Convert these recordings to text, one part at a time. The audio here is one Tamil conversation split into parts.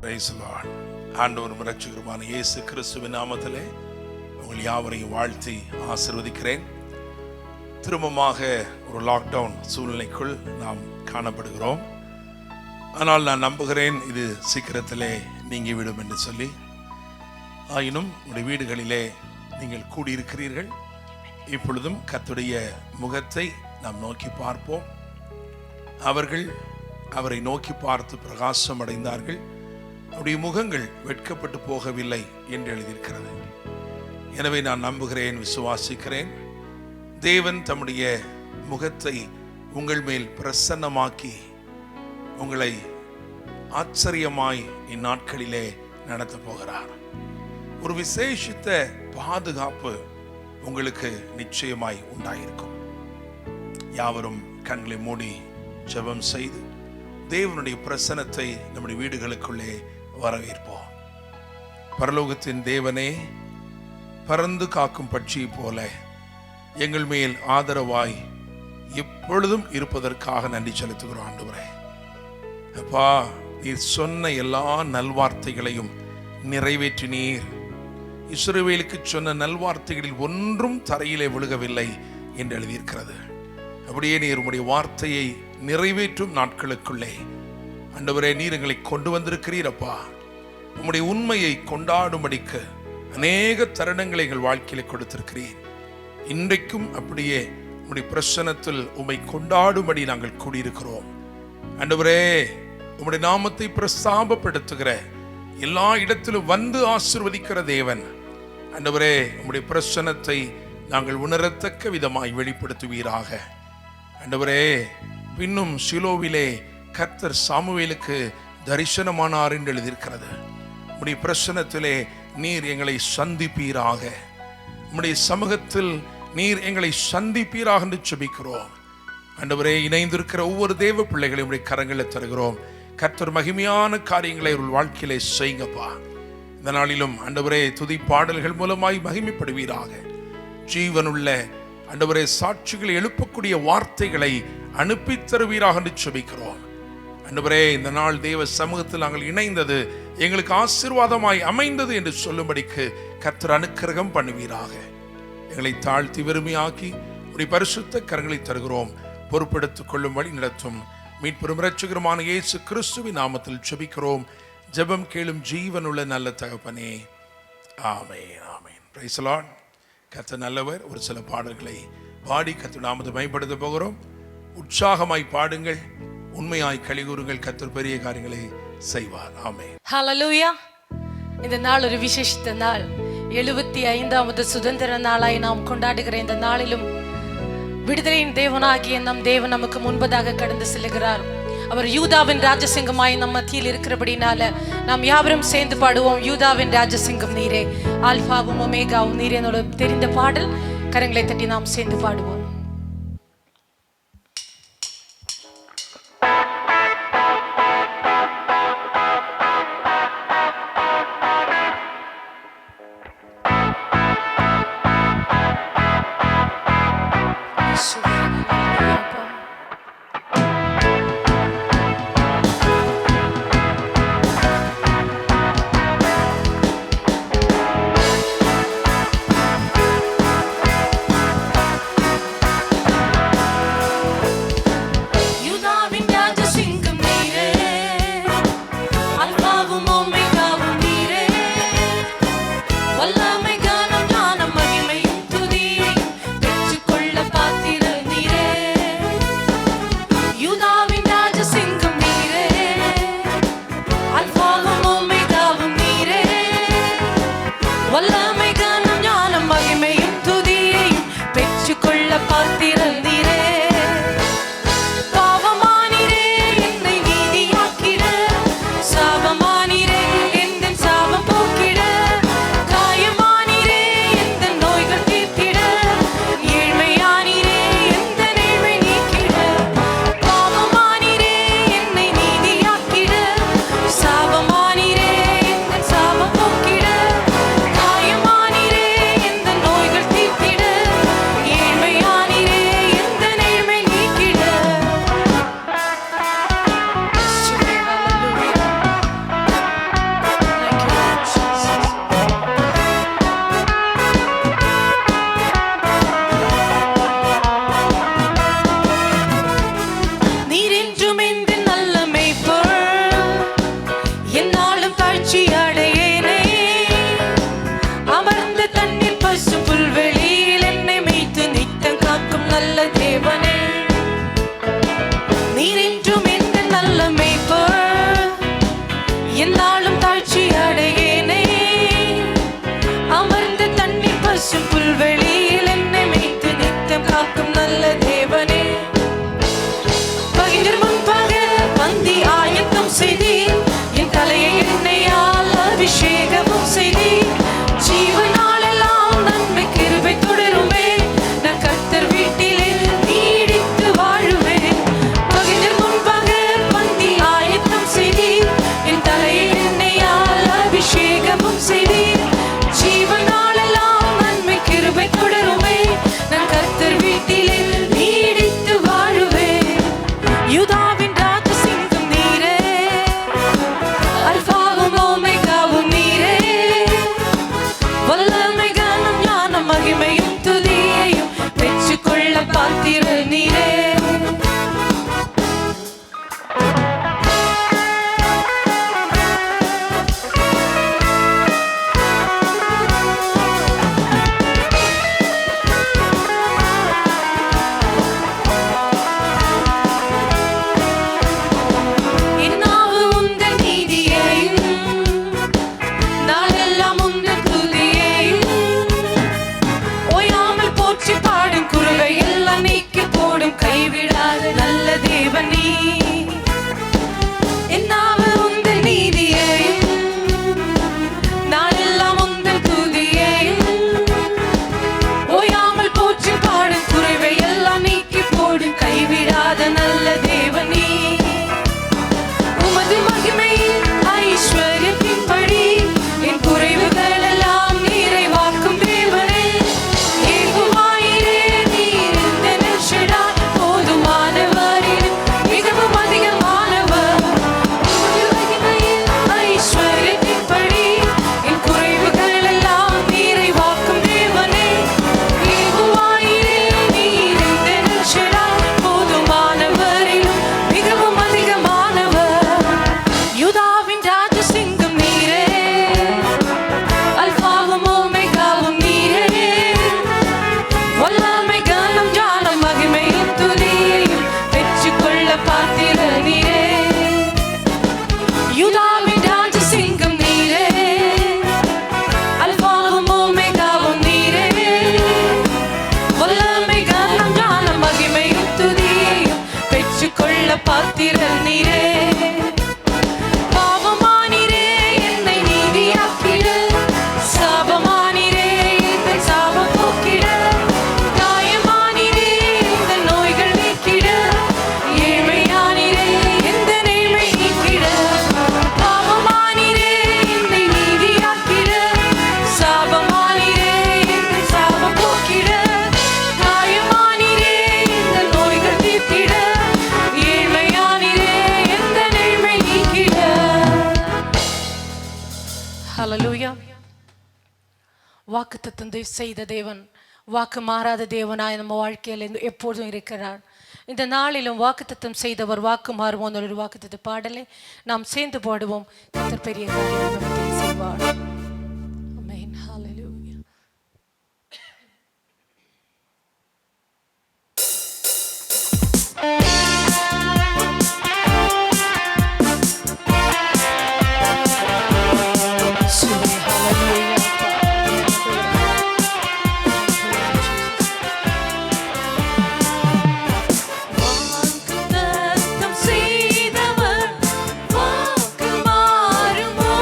Price the Lord. ஆண்டவரும் இரட்சகருமான இயேசு கிறிஸ்துவின் நாமத்திலே உங்கள் யாவரையும் வாழ்த்தி ஆசீர்வதிக்கிறேன். திரும்பமாக ஒரு லாக்டவுன் சூழ்நிலைக்குள் நாம் காணப்படுகிறோம். ஆனால் நான் நம்புகிறேன் இது சீக்கிரத்திலே நீங்கிவிடும் என்று சொல்லி. ஆயினும் உங்களுடைய வீடுகளிலே நீங்கள் கூடியிருக்கிறீர்கள். இப்பொழுதும் கர்த்தருடைய முகத்தை நாம் நோக்கி பார்ப்போம். அவர்கள் அவரை நோக்கி பார்த்து பிரகாசம் அடைந்தார்கள், அவருடைய முகங்கள் வெட்கப்பட்டு போகவில்லை என்று எழுதியிருக்கிறது. எனவே நான் நம்புகிறேன், விசுவாசிக்கிறேன், தேவன் தம்முடைய முகத்தை உங்கள் மேல் பிரசன்னமாக்கி உங்களை ஆச்சரியமாய் இந்நாட்களிலே நடத்த போகிறார். ஒரு விசேஷித்த பாதுகாப்பு உங்களுக்கு நிச்சயமாய் உண்டாயிருக்கும். யாவரும் கண்களை மூடி ஜெபம் செய்து தேவனுடைய பிரசன்னத்தை நம்முடைய வீடுகளுக்குள்ளே வரவேற்போம். பரலோகத்தின் தேவனே, பறந்து காக்கும் பட்சியை போல எங்கள் மேல் ஆதரவாய் எப்பொழுதும் இருப்பதற்காக நன்றி செலுத்துகிறோம். ஆண்டவரே அப்பா, நீர் சொன்ன எல்லா நல்வார்த்தைகளையும் நிறைவேற்றினீர். இஸ்ரவேலுக்கு சொன்ன நல்வார்த்தைகளில் ஒன்றும் தரையிலே விழுகவில்லை என்று எழுதியிருக்கிறது. அப்படியே நீர் உம்முடைய வார்த்தையை நிறைவேற்றும் நாட்களுக்குள்ளே ஆண்டவரே நீர் எங்களை கொண்டு வந்திருக்கிறீர். அப்பா, உம்முடைய உண்மையை கொண்டாடும்படிக்கு அநேக தருணங்களை எங்கள் வாழ்க்கையில கொடுத்திருக்கிறீர். இன்றைக்கும் அப்படியே உம்முடைய பிரசன்னத்தில் உம்மை கொண்டாடும்படி நாங்கள் கூடியிருக்கிறோம். ஆண்டவரே, உம்முடைய நாமத்தை பிரஸ்தாபப்படுத்துகிற எல்லா இடத்திலும் வந்து ஆசீர்வதிக்கிற தேவன். ஆண்டவரே, உம்முடைய பிரசன்னத்தை நாங்கள் உணரத்தக்க விதமாய் வெளிப்படுத்துவீராக. ஆண்டவரே, பின்னும் சிலோவிலே கர்த்தர் சாமுவேலுக்கு தரிசனமானார் என்று எழுதியிருக்கிறது. உம்முடைய பிரசன்னத்திலே நீர் எங்களை சந்திப்பீராக. உம்முடைய சமூகத்தில் நீர் எங்களை சந்திப்பீராக என்று ஜெபிக்கிறோம். ஆண்டவரே, இணைந்திருக்கிற ஒவ்வொரு தேவ பிள்ளைகளையும் உம்முடைய கரங்களில் தருகிறோம். கர்த்தர் மகிமையான காரியங்களை ஒரு வாழ்க்கையிலே செய்யுங்கப்பா. இந்த நாளிலும் ஆண்டவரே துதி பாடல்கள் மூலமாய் மகிமைப்படுவீராக. ஜீவனுள்ள ஆண்டவரே சாட்சிகளை எழுப்பக்கூடிய வார்த்தைகளை அனுப்பி தருவீராக என்று ஜெபிக்கிறோம். ஆண்டவரே, இந்த நாள் தேவ சமூகத்தில் நாங்கள் இணைந்தது எங்களுக்கு ஆசீர்வாதமாய் அமைந்தது என்று சொல்லும்படிக்கு கர்த்தர் அனுக்கிரகம் பண்ணுவீராக. எங்களை தாழ்த்தி வெறுமையாக்கி உடைய பரிசுத்த கரங்களை தருகிறோம். பொறுப்பெடுத்துக் கொள்ளும் வழி நடத்தும் மீட்பெரும் இரட்சகருமான இயேசு கிறிஸ்துவின் நாமத்தில் ஜெபிக்கிறோம். ஜெபம் கேளும் ஜீவனுள்ள நல்ல தகப்பனே, ஆமென், ஆமென். Praise the Lord. கர்த்தர் நல்லவர். ஒரு சில பாடல்களை பாடி கர்த்தர் நாமத்தை மகிமைப்படுத்த போகிறோம். உற்சாகமாய் பாடுங்கள், உண்மையாய் களிகூறுங்கள். கர்த்தர் பெரிய காரியங்களை செய்வார். ஆமென். ஹல்லேலூயா. இந்த நாள் ஒரு விசேஷித்த நாள். 75வது சுதந்திர நாளாய் நாம் கொண்டாடுகிற இந்த நாளிலும் விடுதலையின் தேவனாகிய நம் தேவன் நமக்கு முன்பதாக கடந்து செல்கிறார். அவர் யூதாவின் ராஜசிங்கமாய் நம் மத்தியில் இருக்கிறபடினால நாம் யாவரும் சேர்ந்து பாடுவோம். யூதாவின் ராஜசிங்கம் நீரே, ஆல்பாவும் ஒமேகாவும் நீரே. என்னோட தெரிந்த பாடல், கரங்களை தட்டி நாம் சேர்ந்து பாடுவோம். பசும் புல்வெளியில் என்னை மேய்த்து நித்தம் காக்கும் நல்ல தேவனே. பகிர் முன்பாக பந்தி ஆயத்தம் செய்தீர், என் தலையை எண்ணெயால் அபிஷேகமும் செய்தீர். ஜீவனாலெல்லாம் நன்மை கிருபை தொடருமே, நான் கர்த்தர் வீட்டிலே நீடித்து வாழுவேன். பகிர் முன்பாக பந்தி ஆயத்தம் செய்தீர், என் தலையை எண்ணெயால் அபிஷேகமும் செய்தீர். ஜீவனாலெல்லாம் நன்மை கிருபை தொடருமே, நான் கர்த்தர் வீட்டிலே நீடித்து வாழுவேன். யூதாவின் ராஜசிங்கம் நீரே, அல்பாவும் ஓமெகாவும் நீரே. வல்லமை கனம் ஞானம் மகிமையும் துதியையும் பெற்றுக்கொள்ள பாத்திர நீரே. என்னாவு உந்தன் நீதியையும் நாளெல்லாம் உந்தன் துதியையும் ஓயாமல் போற்றி பாடும் குருவை எல்லாம் நீக்கி போடும் கைவிடாத நல்ல தேவன் நீ. என்னாவு உந்தன் நீதியையும் நாளெல்லாம் உந்தன் துதியையும் ஓயாமல் போற்றி பாடும் குருவை எல்லாம் நீக்கி போடும் கைவிடாத நல்ல தேவன் நீ. உமது மகிமையின் ஐஸ்வர்யத்தின்படி என் குறைவுகள் எல்லாம் நிறைவாக்கும் தேவனே. யெகோவாயிரே நீர் இந்த எல்ஷடாய் போதுமானவரிலும் மிகவும் அதிகமானவர். உமது மகிமையின் ஐஸ்வர்யத்தின்படி என் குறைவுகள் எல்லாம் நிறைவாக்கும் தேவனே. யெகோவாயிரே நீர் இந்த எல்ஷடாய் போதுமானவரிலும் மிகவும் அதிகமானவர். யூதாவின் ராஜசிங்கம் நீரே, அல்பாவும் ஓமெகாவும் நீரே. வல்லமை கனம் ஞானம் மகிமையும் துதியையும் பெற்றுக்கொள்ள பாத்திர நீரே. யூதாவின் ராஜசிங்கம் நீரே, அல்பாவும் ஓமெகாவும் நீரே. வல்லமை கனம் ஞானம் மகிமையும் துதியையும் பெற்றுக்கொள்ள பாத்திர நீரே. பாவமானீரே என்னை நீதியாக்கிட, சாபமானீரே இந்த சாபம் போக்கிட. காயமானீரே இந்த நோய்கள் நீக்கிட, ஏழ்மையானீரே எந்த நேர்மை நீக்கிட. பாவமானீரே என்னை நீதியாக்கிட, சாபமானீரே இந்த சாபம் போக்கிட. காயமானீரே இந்த நோய்கள் தீர்த்திட, ஏழ்மையானீரே எந்த நேர்மை நீக்கிட. ஹல்லேலூயா. வாக்குத்தத்தம் செய்த தேவன், வாக்கு மாறாத தேவனாய் நம்ம வாழ்க்கையில் எப்போதும் இருக்கிறார். இந்த நாளிலும் வாக்குத்தத்தம் செய்தவர் வாக்கு மாறுவோம் ஒரு வாக்குத்தத்த பாடலை நாம் சேர்ந்து பாடுவோம். கர்த்தர் பெரிய காரியங்களை நமக்கு செய்வார். ஆமென். ஹல்லேலூயா. Sweet hallelujah. வாக்குத்தத்தம் செய்தவர் வாக்கு மாறுமோ,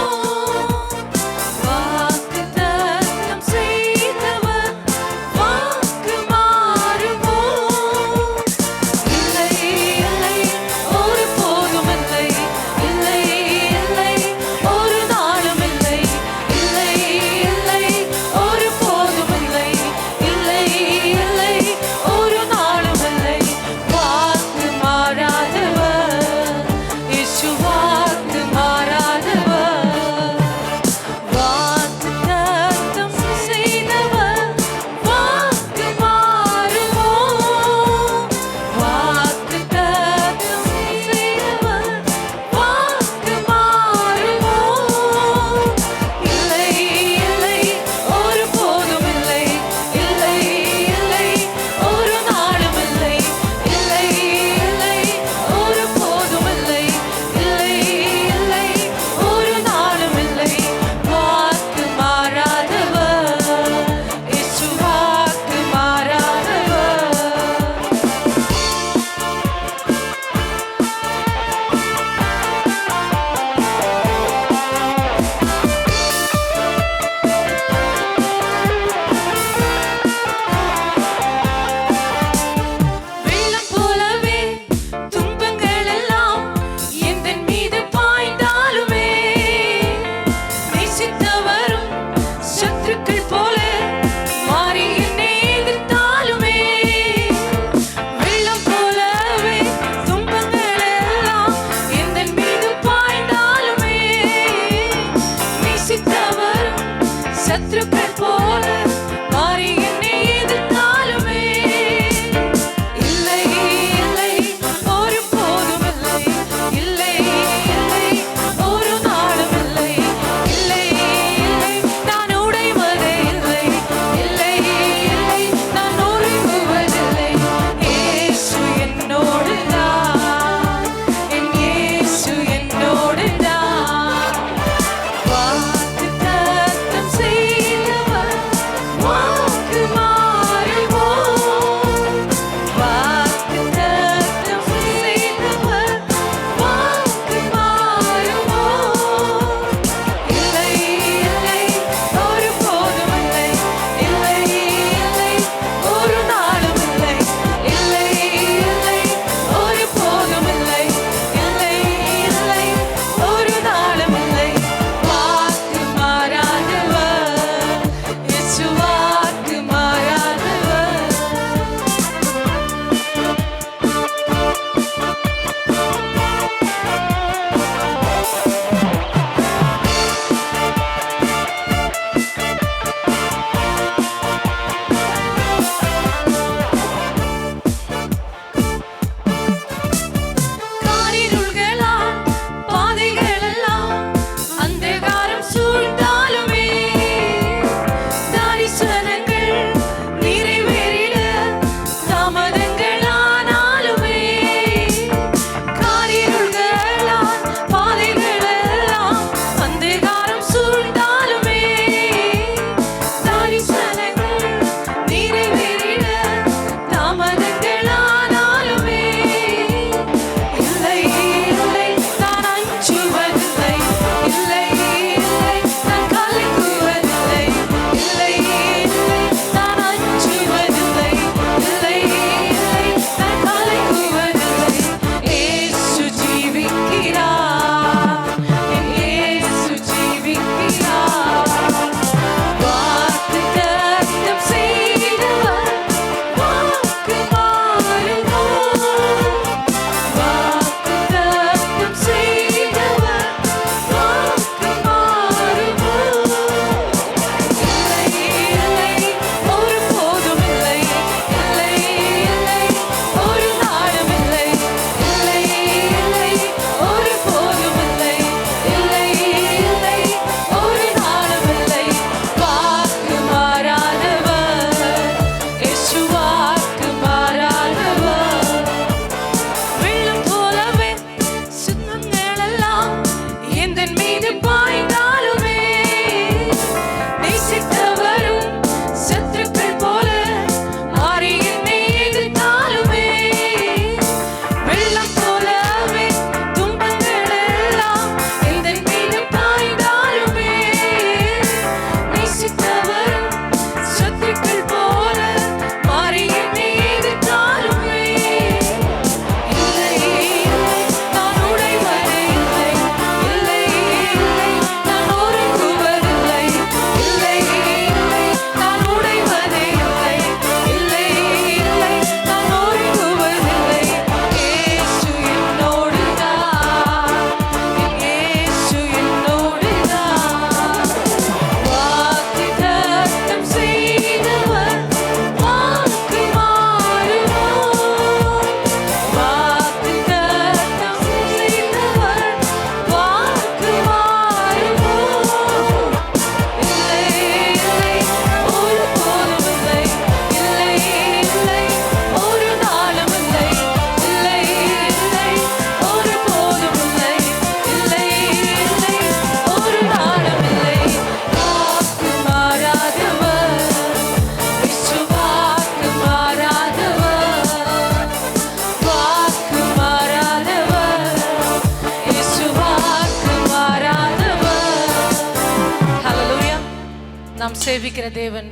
சேவிக்கிற தேவன்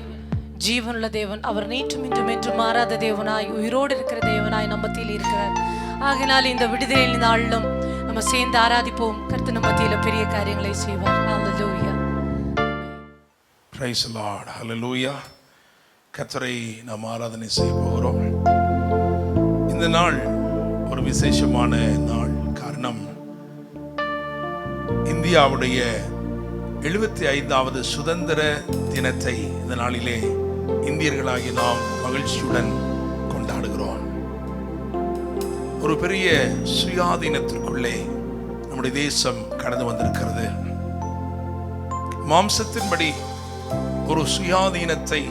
ஜீவனுள்ள தேவன். அவர் நேற்றும் இன்றும் என்றும் மாறாத தேவனாய், உயிரோடு இருக்கிற தேவனாய் நம்ம மத்தியில் இருக்கிறார். ஆகையினால் இந்த விடுதலை நாளிலும் நம்ம சேர்ந்து ஆராதிப்போம். கர்த்தர் நம்ம மத்தியில் பெரிய காரியங்களை செய்வார். ஹல்லேலூயா. Praise the lord. ஹல்லேலூயா. கர்த்தரை நாம் ஆராதனை செய்ய போகிறோம். இந்த நாள் ஒரு விசேஷமான நாள். காரணம், இந்தியாவுடைய 75வது சுதந்திர தினத்தை இந்த நாளிலே இந்தியர்களாகி நாம் மகிழ்ச்சியுடன் கொண்டாடுகிறோம். ஒரு பெரிய சுயாதீனத்திற்குள்ளே நம்முடைய தேசம் கடந்து வந்திருக்கிறது. மாம்சத்தின்படி ஒரு சுயாதீனத்தை,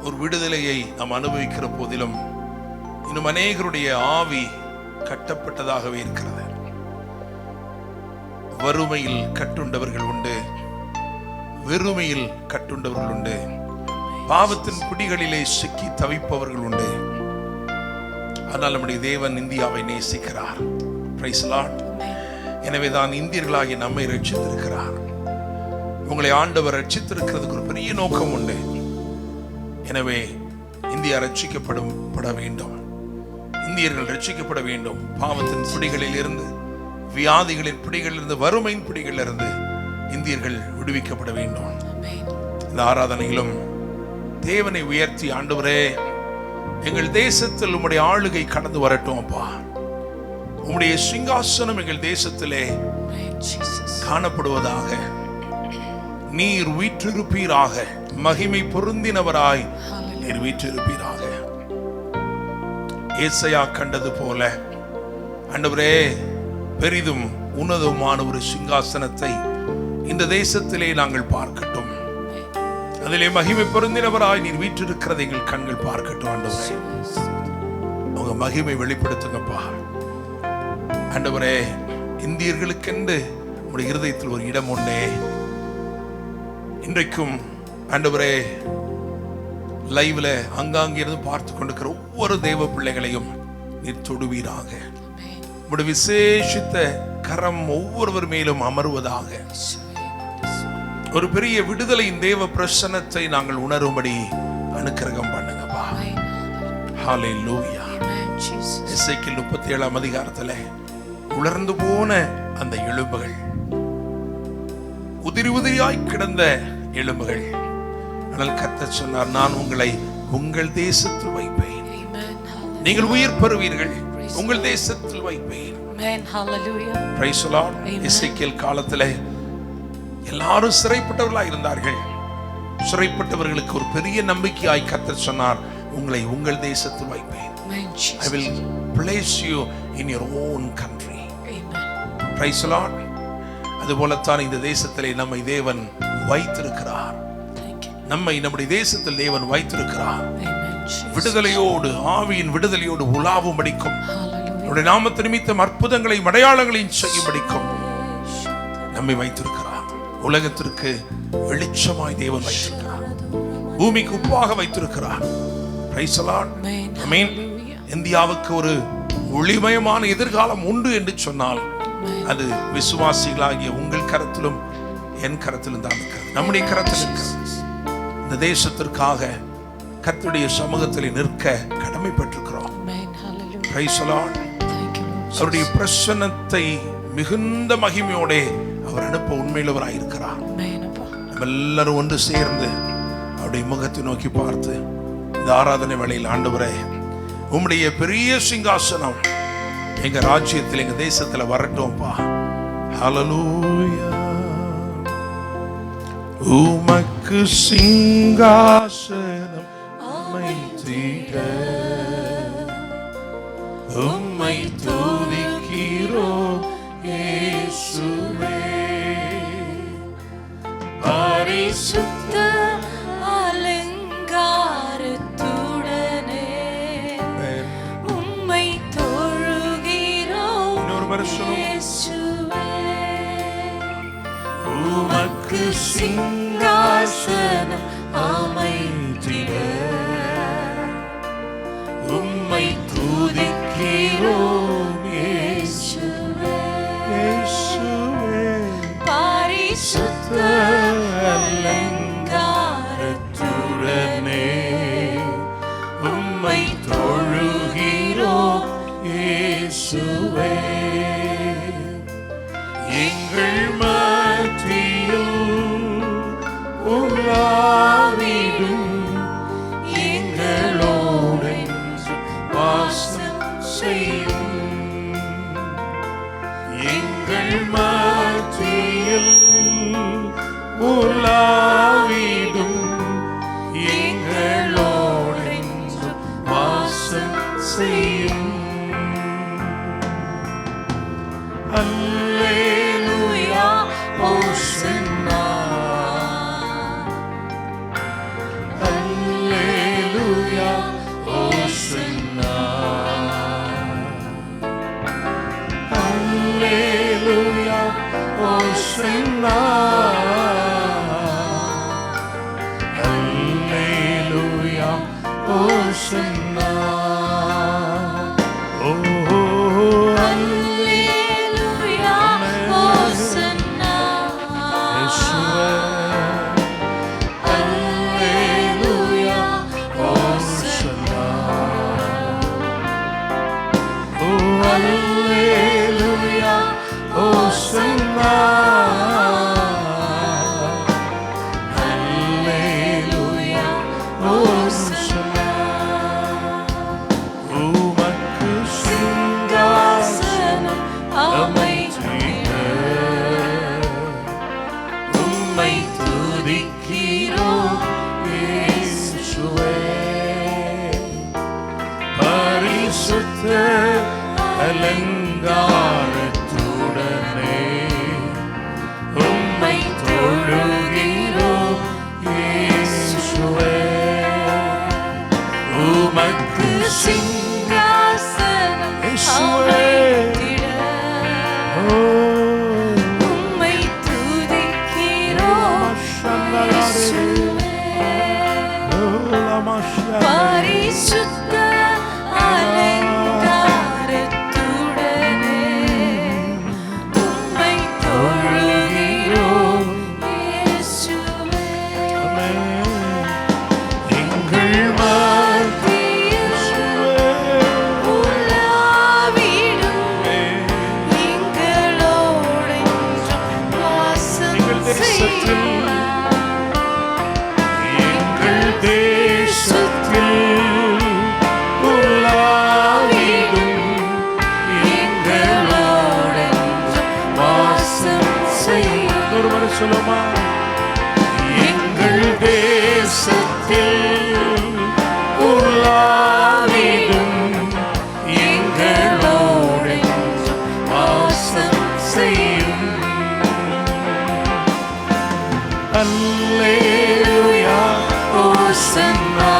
ஒரு விடுதலையை நாம் அனுபவிக்கிற போதிலும் இன்னும் அநேகருடைய ஆவி கட்டப்பட்டதாகவே இருக்கிறது. வறுமையில் கட்டுண்டவர்கள் உண்டு, வெறுமையில் கட்டுண்டவர்கள் உண்டு, பாவத்தின் பிடிகளிலே சிக்கி தவிப்பவர்கள் உண்டு. ஆனால் நம்முடைய தேவன் இந்தியாவை நேசிக்கிறார். Price the Lord. எனவேதான் இந்தியர்களாகிய நம்மை ரட்சித்திருக்கிறார். உங்களை ஆண்டவர் ரட்சித்திருக்கிறதுக்கு ஒரு பெரிய நோக்கம் உண்டு. எனவே இந்தியா ரட்சிக்கப்பட வேண்டும். இந்தியர்கள் ரட்சிக்கப்பட வேண்டும். பாவத்தின் பிடிகளில் இருந்து, வியாதிகளின் பிடிகளில் இருந்து, வறுமையின் பிடிகளில் இருந்து இந்தியர்கள் விடுவிக்கப்பட வேண்டும். இந்த ஆராதனையிலும் தேவனை உயர்த்தி, ஆண்டவரே, எங்கள் தேசத்தில் உம்முடைய ஆளுகை கடந்து வரட்டும் அப்பா. உம்முடைய சிங்காசனம் எங்கள் தேசத்திலே காணப்படுவதாக. நீர் வீற்றிருப்பீராக. மகிமை பொருந்தினவராய் நீர் வீற்றிருப்பீராக. ஏசாயா கண்டது போல ஆண்டவரே, பெரிதும் உன்னதமான ஒரு சிங்காசனத்தை இந்த தேசத்திலே நாங்கள் பார்க்கட்டும். அதிலே மகிமை பொருந்தினவராய் நீர் வீற்றிருக்கிறதை எங்கள் கண்கள் பார்க்கட்டும். ஆண்டவரே, உங்க மகிமை வெளிப்படுத்துங்கப்பா. ஆண்டவரே, இந்தியர்களுக்கென்று உங்களுடைய இருதயத்தில் ஒரு இடம் உண்டே. இன்றைக்கும் ஆண்டவரே, லைவ்ல அங்காங்கிருந்து பார்த்து கொண்டிருக்கிற ஒவ்வொரு தேவ பிள்ளைகளையும் நீர் தொடுவீராக. உங்களுடைய விசேஷித்த கரம் ஒவ்வொருவர் மேலும் அமருவதாக. ஒரு பெரிய விடுதலையின் தேவ பிரசன்னத்தை நாங்கள் உணரும்படி அனுக்கிரகம் பண்ணுங்கப்பா. ஹல்லேலூயா. எசேக்கியேல் 37ஆம் அதிகாரத்தில் உலர்ந்து போன அந்த எலும்புகள், உதிரி உதிரியாய் கிடந்த எலும்புகள், ஆனால் கர்த்தர் சொன்னார், நான் உங்களை உங்கள் தேசத்தில் வைப்பேன். நீங்கள் உயிர் பெறுவீர்கள். உங்கள் தேசத்தில் வைப்பேன். Price the Lord. எசேக்கியேல் காலத்தில் எல்லாரும் சிறைப்பட்டவர்களாய் இருந்தார்கள். சிறைப்பட்டவர்களுக்கு ஒரு பெரிய நம்பிக்கையாய் கர்த்தர் சொன்னார், உங்களை உங்கள் தேசத்தில் வைப்பேன். I will place you in your own country. Price the Lord. அதுபோலத்தான் இந்த தேசத்திலே நம்மை தேவன் வைத்திருக்கிறார். நம்முடைய தேசத்தில் தேவன் வைத்திருக்கிறார். விடுதலையோடு, ஆவியின் விடுதலையோடு உலாவும் படிக்கும், நம்முடைய நாமத்து நிமித்தம் அற்புதங்களையும் அடையாளங்களையும் செய்யும் படிக்கும் நம்மை வைத்திருக்கிறார். உலகத்திற்கு வெளிச்சமாய் தேவன் வைத்திருக்கிறார். பூமிக்கு உப்பாக வைத்திருக்கிறார். Praise the lord. ஆமென். இந்தியாவுக்கு ஒரு ஒளிமயமான எதிர்காலம் உண்டு என்று சொன்னால் அது விசுவாசிகளாகிய உங்கள் கரத்திலும் என் கரத்திலும் தான் இருக்கிறது. நம்முடைய கரத்தில் இருக்கிறது. இந்த தேசத்திற்காக கர்த்தருடைய சமூகத்தில் நிற்க கடமைப்பட்டிருக்கிறோம். Price the Lord. அவருடைய பிரசன்னத்தை மிகுந்த மகிமையோட அவர் அனுப்ப உண்மையுள்ளவராய் இருக்கிறார். நம்ம எல்லாரும் ஒன்று சேர்ந்து அவருடைய முகத்தை நோக்கி பார்த்து இந்த ஆராதனை வேளையில், ஆண்டவரே, உம்முடைய பெரிய சிங்காசனம் எங்க ராஜ்யத்தில், எங்க தேசத்துல வரட்டும்பா. ஹல்லேலூயா. உமக்கு சிங்காசனம் அமைத்திட உம்மை துதிக்கிறோம் இயேசுவே. பரிசுத்த அலங்காரத்துடனே உம்மை தொழுகிறோம் இயேசுவே. உமக்கு சிங்காசனம் அமைத்திட உம்மை துதிக்கிறோம் இயேசுவே. பரிசுத்த அலங்காரத்துடனே செய்யும். அல்லேலூயா ஓசன்னா, அல்லேலூயா ஓசன்னா, அல்லேலூயா ஓசன்னா, அல்லேலூயா ஓசன்னா. அலங்காரத்துடனே உம்மை தொழுகிறோம் இயேசுவே. உமக்கு சிங்காசனம் அமைத்திட உம்மை துதிக்கிறோம் இயேசுவே. பரிசுத்த அலங்காரத்துடனே உம்மை தொழுகிறோம் இயேசுவே. எங்கள் மத்தியில் உலாவிடும் எங்களோடு என்றும் வாசம் செய்யும். எங்கள் தேசத்தில் சொல்லுமா, எங்கள் தேசத்தில் உலாவிடும் எங்களோடு வாசம் செய்யும். அல்லேலூயா ஓசன்னா,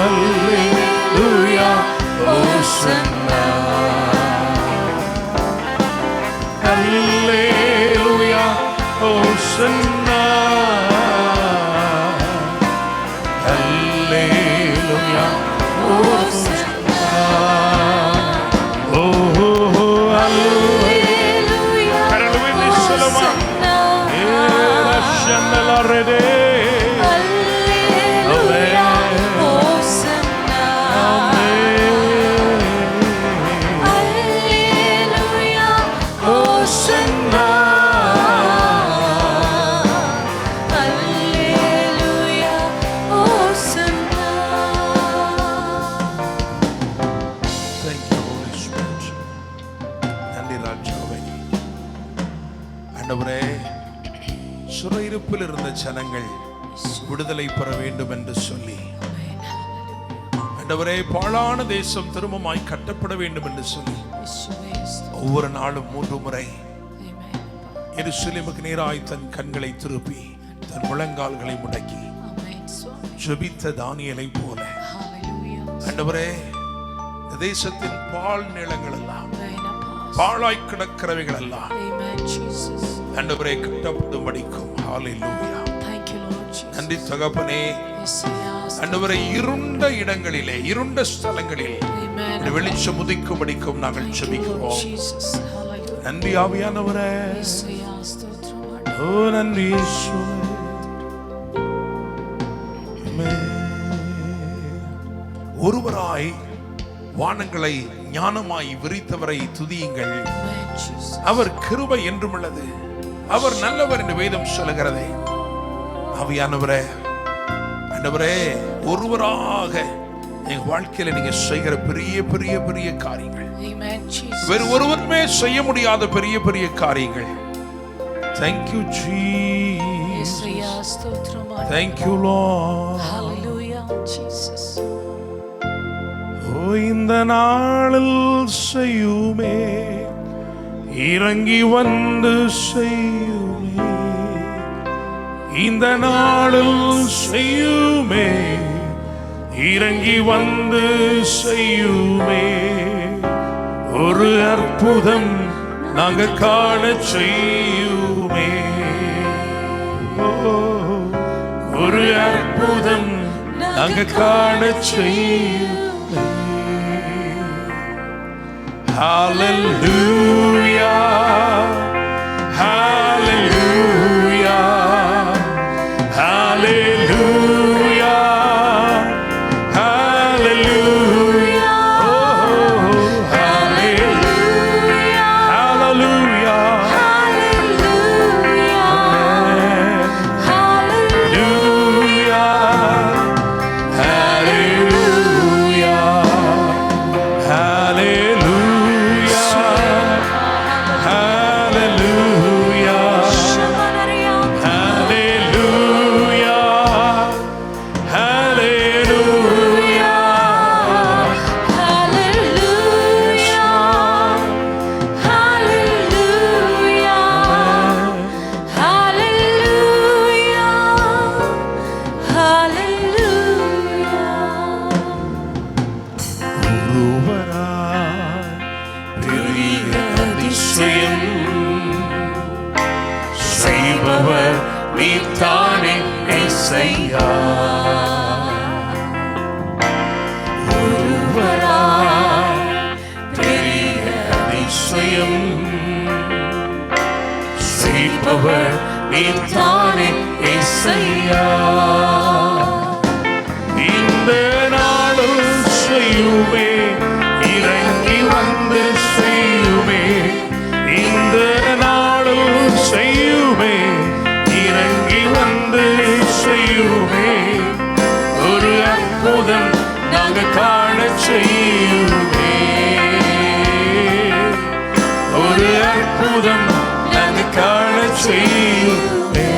அல்லேலூயா ஓசன்னா, அல்லேலூயா ஓசன்னா, அல்லேலூயா ஓசன்னா. ஓ அல்லேலூயா கரடுவின் சொல்லுமா, ஏலஷன்னலரதே அல்லேலூயா ஓசன்னா, அல்லேலூயா ஓசன்னா, அல்லேலூயா ஓசன்னா. Thank you Holy Spirit. நன்றி ராஜாவே. ஆண்டவரே, சிறையிருப்பில் இருந்த ஜனங்கள் விடுதலை பெற வேண்டும் என்று சொல்லி, ஆண்டவரே, பாழான தேசம் திரும்பமாய் கட்டப்பட வேண்டும் என்று சொல்லி ஒவ்வொரு நாளும் 3 முறை எருசலேமுக்கு நேராய் தன் கண்களை திருப்பி தன் முழங்கால்களை முடக்கி ஜெபித்த தானியேலை போல ஆண்டவரே, இந்த தேசத்தின் பால் நிலங்கள் எல்லாம் பாழாய் கிடக்கிறவைகள் எல்லாம் ஆண்டவரே கட்டப்படும்படிக்கும். ஹல்லேலூயா. நன்றி தகப்பனே. ஆண்டவரே, இருண்ட இடங்களிலே இருண்ட ஸ்தலங்களில் வெளிச்சம் உதிக்கும்படிக்கும் நாங்கள் ஜெபிக்கிறோம். நன்றி ஆவியானவரே. ஓ நன்றி இயேசுவே. ஒருவராய் வானங்களை ஞானமாய் விரித்தவரை துதியுங்கள். அவர் கிருபை என்றும் உள்ளது, அவர் நல்லவர் என்று வேதம் சொல்லுகிறதே. ஆவியானவரே, ஆண்டவரே, ஒருவராக எங்க வாழ்க்கையில நீங்க செய்கிற பெரிய பெரிய பெரிய காரியங்கள், வேறு ஒருவருமே செய்ய முடியாத பெரிய பெரிய காரியங்கள். Thank you Jesus. Thank you Lord. Hallelujah. Hallelujah, Jesus. ஓ இந்த நாளில் செய்யுமே, இறங்கி வந்து செய்யுமே, இந்த நாளில் செய்யுமே, இறங்கி வந்து செய்யுமே, ஒரு அற்புதம் நாங்க காண செய்யுமே, ஒரு அற்புதம் நாங்க காண செய்யுமே. Hallelujah, hallelujah, hallelujah, hallelujah, oh, hallelujah, hallelujah, செய்பவர் நீதானே ஏசையா, ஒருவராய் பெரிய அதிசயம் செய்பவர் நீதானே ஏசையா, இந்த நாளும் செய்யுமே, இறங்கி வந்து செய்யுமே, இந்த நாளும் செய்யுமே, இறங்கி வந்து செய்யுமே, ஒரு அற்புதம் நாங்க காண செய்யுமே, ஒரு அற்புதம் நாங்க காண செய்யுமே.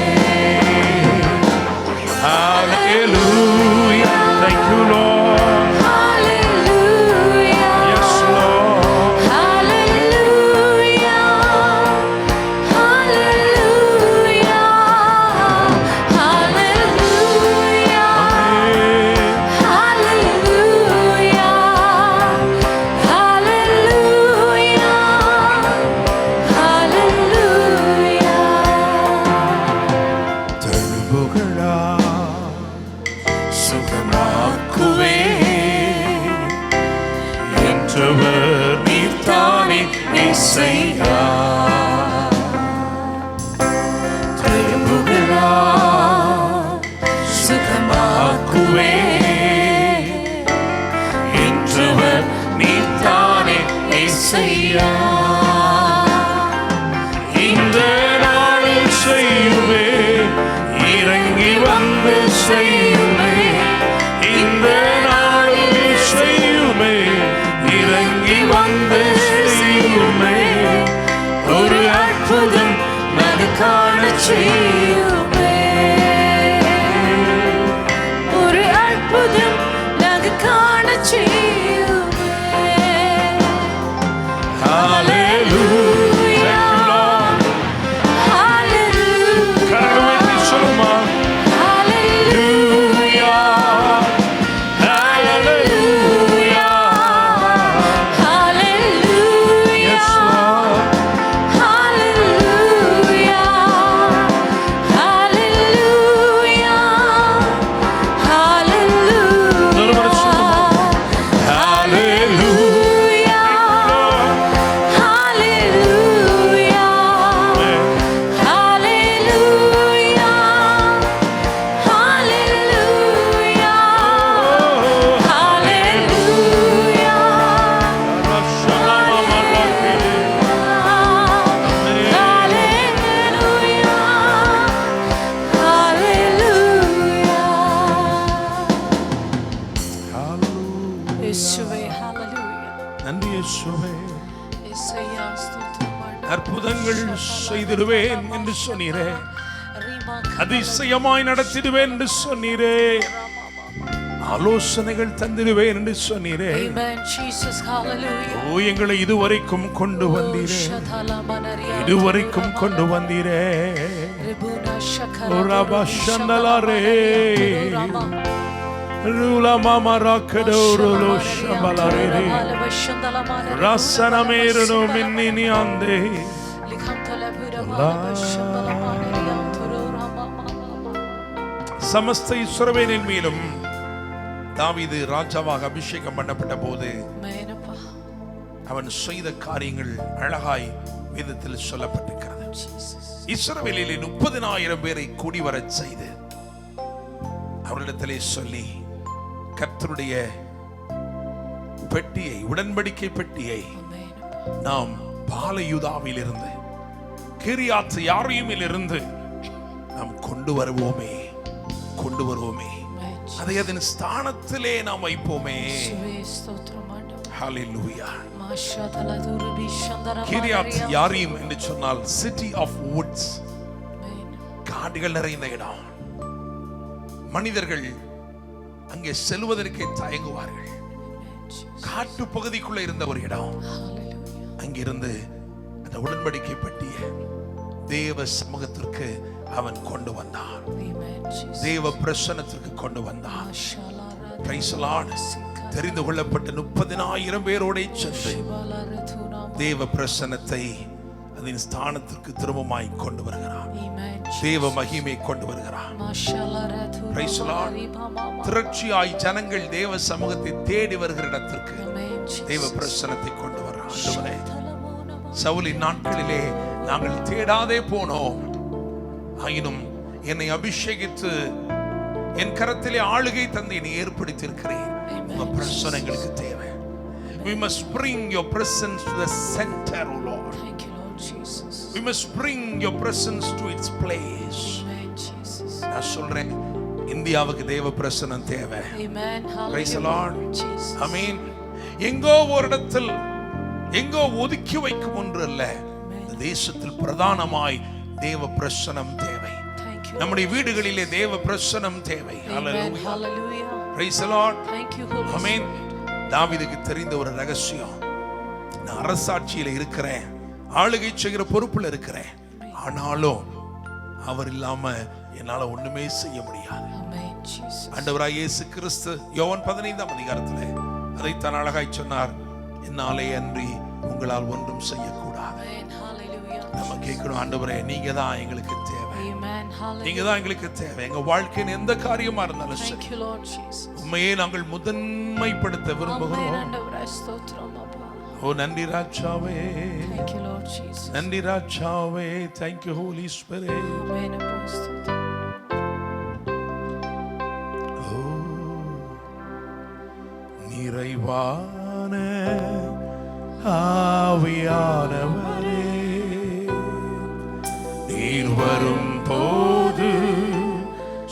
Hallelujah, thank you Lord. Hallelujah, Yes Lord. hallelujah, hallelujah, hallelujah, hallelujah, hallelujah, hallelujah. தழுவுகளா சுகமாக்குவே என்றவர் நீதானே ஏசையா, தழுவுகளா சுகமாக்குவே என்றவர் நீதானே ஏசையா, இந்த நாளில் செய்யுமே, இறங்கி வந்து செய்யுமே, இந்த நாளில் செய்யுமே, இறங்கி வந்து செய்யுமே, ஒரு அற்புதம் நான் காண செய்யுமே, ஒரு அற்புதம் நாங்க காண செய்யுமே. Hallelujah, Lord. Hallelujah, கரங்களை உயர்த்தி சொல்லுமா. hallelujah, Hallelujah, hallelujah. Yes, Lord. hallelujah, hallelujah, இன்னொரு முறை சொல்லுமா. hallelujah, Hallelujah. hallelujah, hallelujah, hallelujah, இயேசுவே, hallelujah. நன்றி இயேசுவே. இயேசையா, ஸ்தோத்திரம். அற்புதங்கள் செய்திடுவேன் என்று சொன்னீரே, ரீமா அதிசயமாய் நடத்திடுவேன் என்று சொன்னீரே, ஆலோசனைகள் தந்திடுவேன் என்று சொன்னீரே. Amen Jesus hallelujah. ஓ எங்களை இதுவரைக்கும் கொண்டு வந்தீரே, இதுவரைக்கும் கொண்டு வந்தீரே. ரபா ஷந்தலாரே ரூலா மாமா ராக்கடோரோலோ ஷம்பலாரே ரசனமேரனோ மின்னினி ஆந்தே சமஸ்த இஸ்ரவேலின் மேலும் தாவீது ராஜாவாக அபிஷேகம் பண்ணப்பட்ட போது அவன் செய்த காரியங்கள் அழகாய் வேதத்தில் சொல்லப்பட்டிருக்கிறது. இஸ்ரவேலிலே 30,000 பேரை கூடி வரச் செய்து அவரிடத்திலே சொல்லி கர்த்தருடைய பெட்டியை, உடன்படிக்கை பெட்டியை நாம் பாலயூதாவில் இருந்து கிரியாத் யாரீமில் இருந்து நாம் கொண்டு வருவோமே, கொண்டு வருவோமே, அதை அதன் ஸ்தானத்திலே நாம் வைப்போமே. ஹல்லேலூயா. கிரியாத் யாரீம் என்று சொன்னால் சிட்டி ஆஃப் வுட்ஸ், காடுகள் நிறைந்த இடம். மனிதர்கள் அங்கே செல்வதற்கு தயங்குவார்கள். காட்டு பகுதிக்குள்ள இருந்த ஒரு இடம். அங்கிருந்து அந்த உடன்படிக்கை பற்றிய தேவ சமூகத்திற்கு அவன் கொண்டு வந்தான், தேவ பிரசன்னத்திற்கு கொண்டு வந்தான். Price the Lord. தெரிந்து கொள்ளப்பட்ட 30,000 பேரோட சென்று தேவ பிரசன்னத்தை அதன் ஸ்தானத்திற்கு திரும்பமாய் கொண்டு வருகிறார். தேவ மகிமை கொண்டு வருகிறார். Price the Lord. திரட்சியாய் ஜனங்கள் தேவ சமூகத்தை தேடி வருகிற இடத்திற்கு தேவ பிரசன்னத்தை கொண்டு வர்றார். ஆண்டவரே, சவுலின் நாட்களிலே நாங்கள் தேடாதே போனோம், ஆயினும் என்னை அபிஷேகித்து என் கரத்திலே ஆளுகை தந்து என்னை ஏற்படுத்தி இருக்கிறேன். உங்க பிரசன்னம் எங்களுக்கு தேவை. We must bring your presence to the center, O Lord. Thank you Lord Jesus. We must bring your presence to its place. Amen Jesus. நான் சொல்றேன், இந்தியாவுக்கு தேவ பிரசன்னம் தேவை. Amen. Praise the Lord. Jesus. Amen. எங்கோ ஒரு இடத்தில் எங்கோ ஒதுக்கி வைக்கும் ஒன்று அல்ல, இந்த தேசத்தில் பிரதானமாய் தேவ பிரசன்னம் தேவை. நம்முடைய வீடுகளிலே தேவ பிரசன்னம் தேவை. Hallelujah. Praise the Lord. Thank you Holy Amen. Spirit. தாவீதுக்கு தெரிந்த ஒரு ரகசியம், நான் அரசாட்சியில் இருக்கிறேன், ஆளுகை செய்கிற பொறுப்புல இருக்கிறேன், ஆனாலும் அவர் இல்லாம என்னால ஒண்ணுமே செய்ய முடியாது. Amen Jesus. ஆண்டவராய் இயேசு கிறிஸ்து யோவான் 15ஆம் அதிகாரத்திலே அதைத்தான் அழகாய் சொன்னார், என்னாலே அன்றி உங்களால் ஒன்றும் செய்யக்கூடாது. நம்ம கேட்கணும், ஆண்டவரே நீங்க தான் எங்களுக்கு தேவை, நீங்க தான் எங்களுக்கு தேவை. எங்க வாழ்க்கையின் எந்த காரியமா இருந்தாலும் சரி, உண்மையே நாங்கள் முதன்மைப்படுத்த விரும்புகிறோம். ஓ நன்றி ராஜாவே, நன்றி ராஜாவே. Thank you Holy Spirit. நிறைவான ஆவியானவரே, நீர் வரும் போது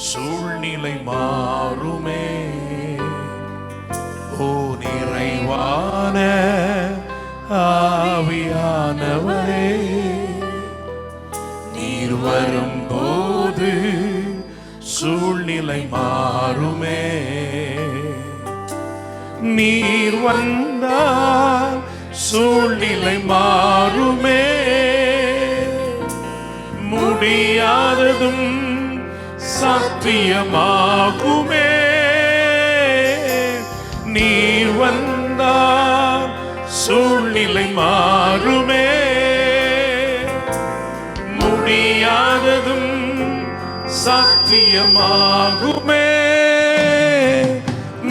சூழ்நிலை மாறுமே. ஓ நிறைவான ஆவியானவரே, நீர் வரும் போது சூழ்நிலை மாறுமே. நீர் வந்தால் சூழ்நிலை மாறுமே, முடியாததும் சாத்தியமாகுமே. நீர் வந்தால் சூழ்நிலை மாறுமே, முடியாததும் சாத்தியமாகுமே.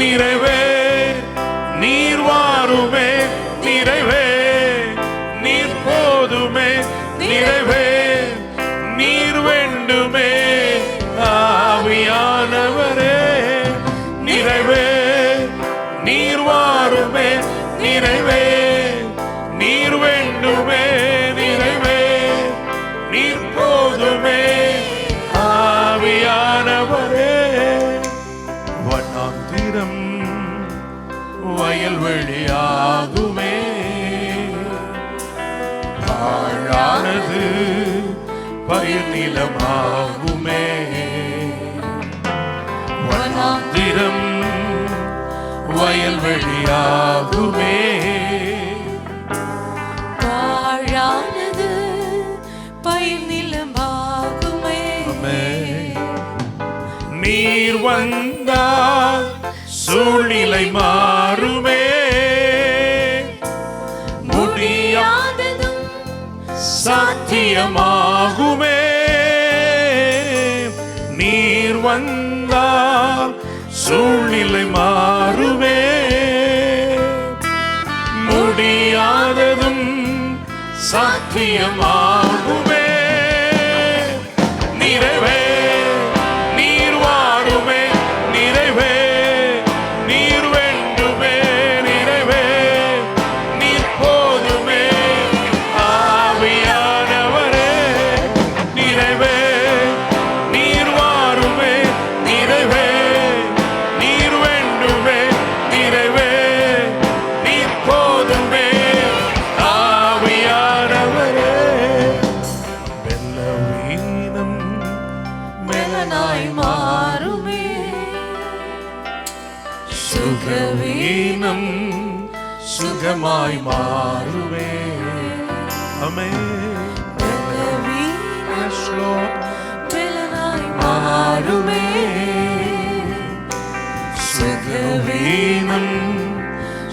நிறைவே நீர் வாருமே, நிறைவே நீர் போதுமே, நிறைவே நீர் வேண்டுமே. ஆவியானவரே, நிறைவே நீர் வாருமே, நிறைவே நீர் வேண்டுமே, நிறைவே நீர் போதுமே. ஆவியானவரே, வண்ணாந்திரம் வயல்வெளியாகுமே, பாழானது பயிர் நிலமாகுமே. வனாந்திரம் வயல்வெளியாகுமே. வாழானது பயிர் நிலமாகுமே. நீர் வந்தால் சூழ்நிலை மாறுமே. முடியாததும் சாத்தியமாகுமே. நீர் வந்தால் சூழ்நிலை மாறுமே. முடியாததும் சாத்தியமாகுமே. நிறைவே நீர் வாருமே. நிறைவே நீர் வேண்டுமே. நிறைவே நீர் போதுமே. ஆவியானவரே நிறைவே நீர் வாருமே. நிறைவே நீர் வேண்டுமே. நிறைவே நீர் போதுமே. ஆவியானவரே மெல்லவீனம் மெலனாய் மாறுமே. சுகவீனம் சுகமாய் மாறுமே. ஆமென். மெலனாய் மாறுமே. சுகவீனம்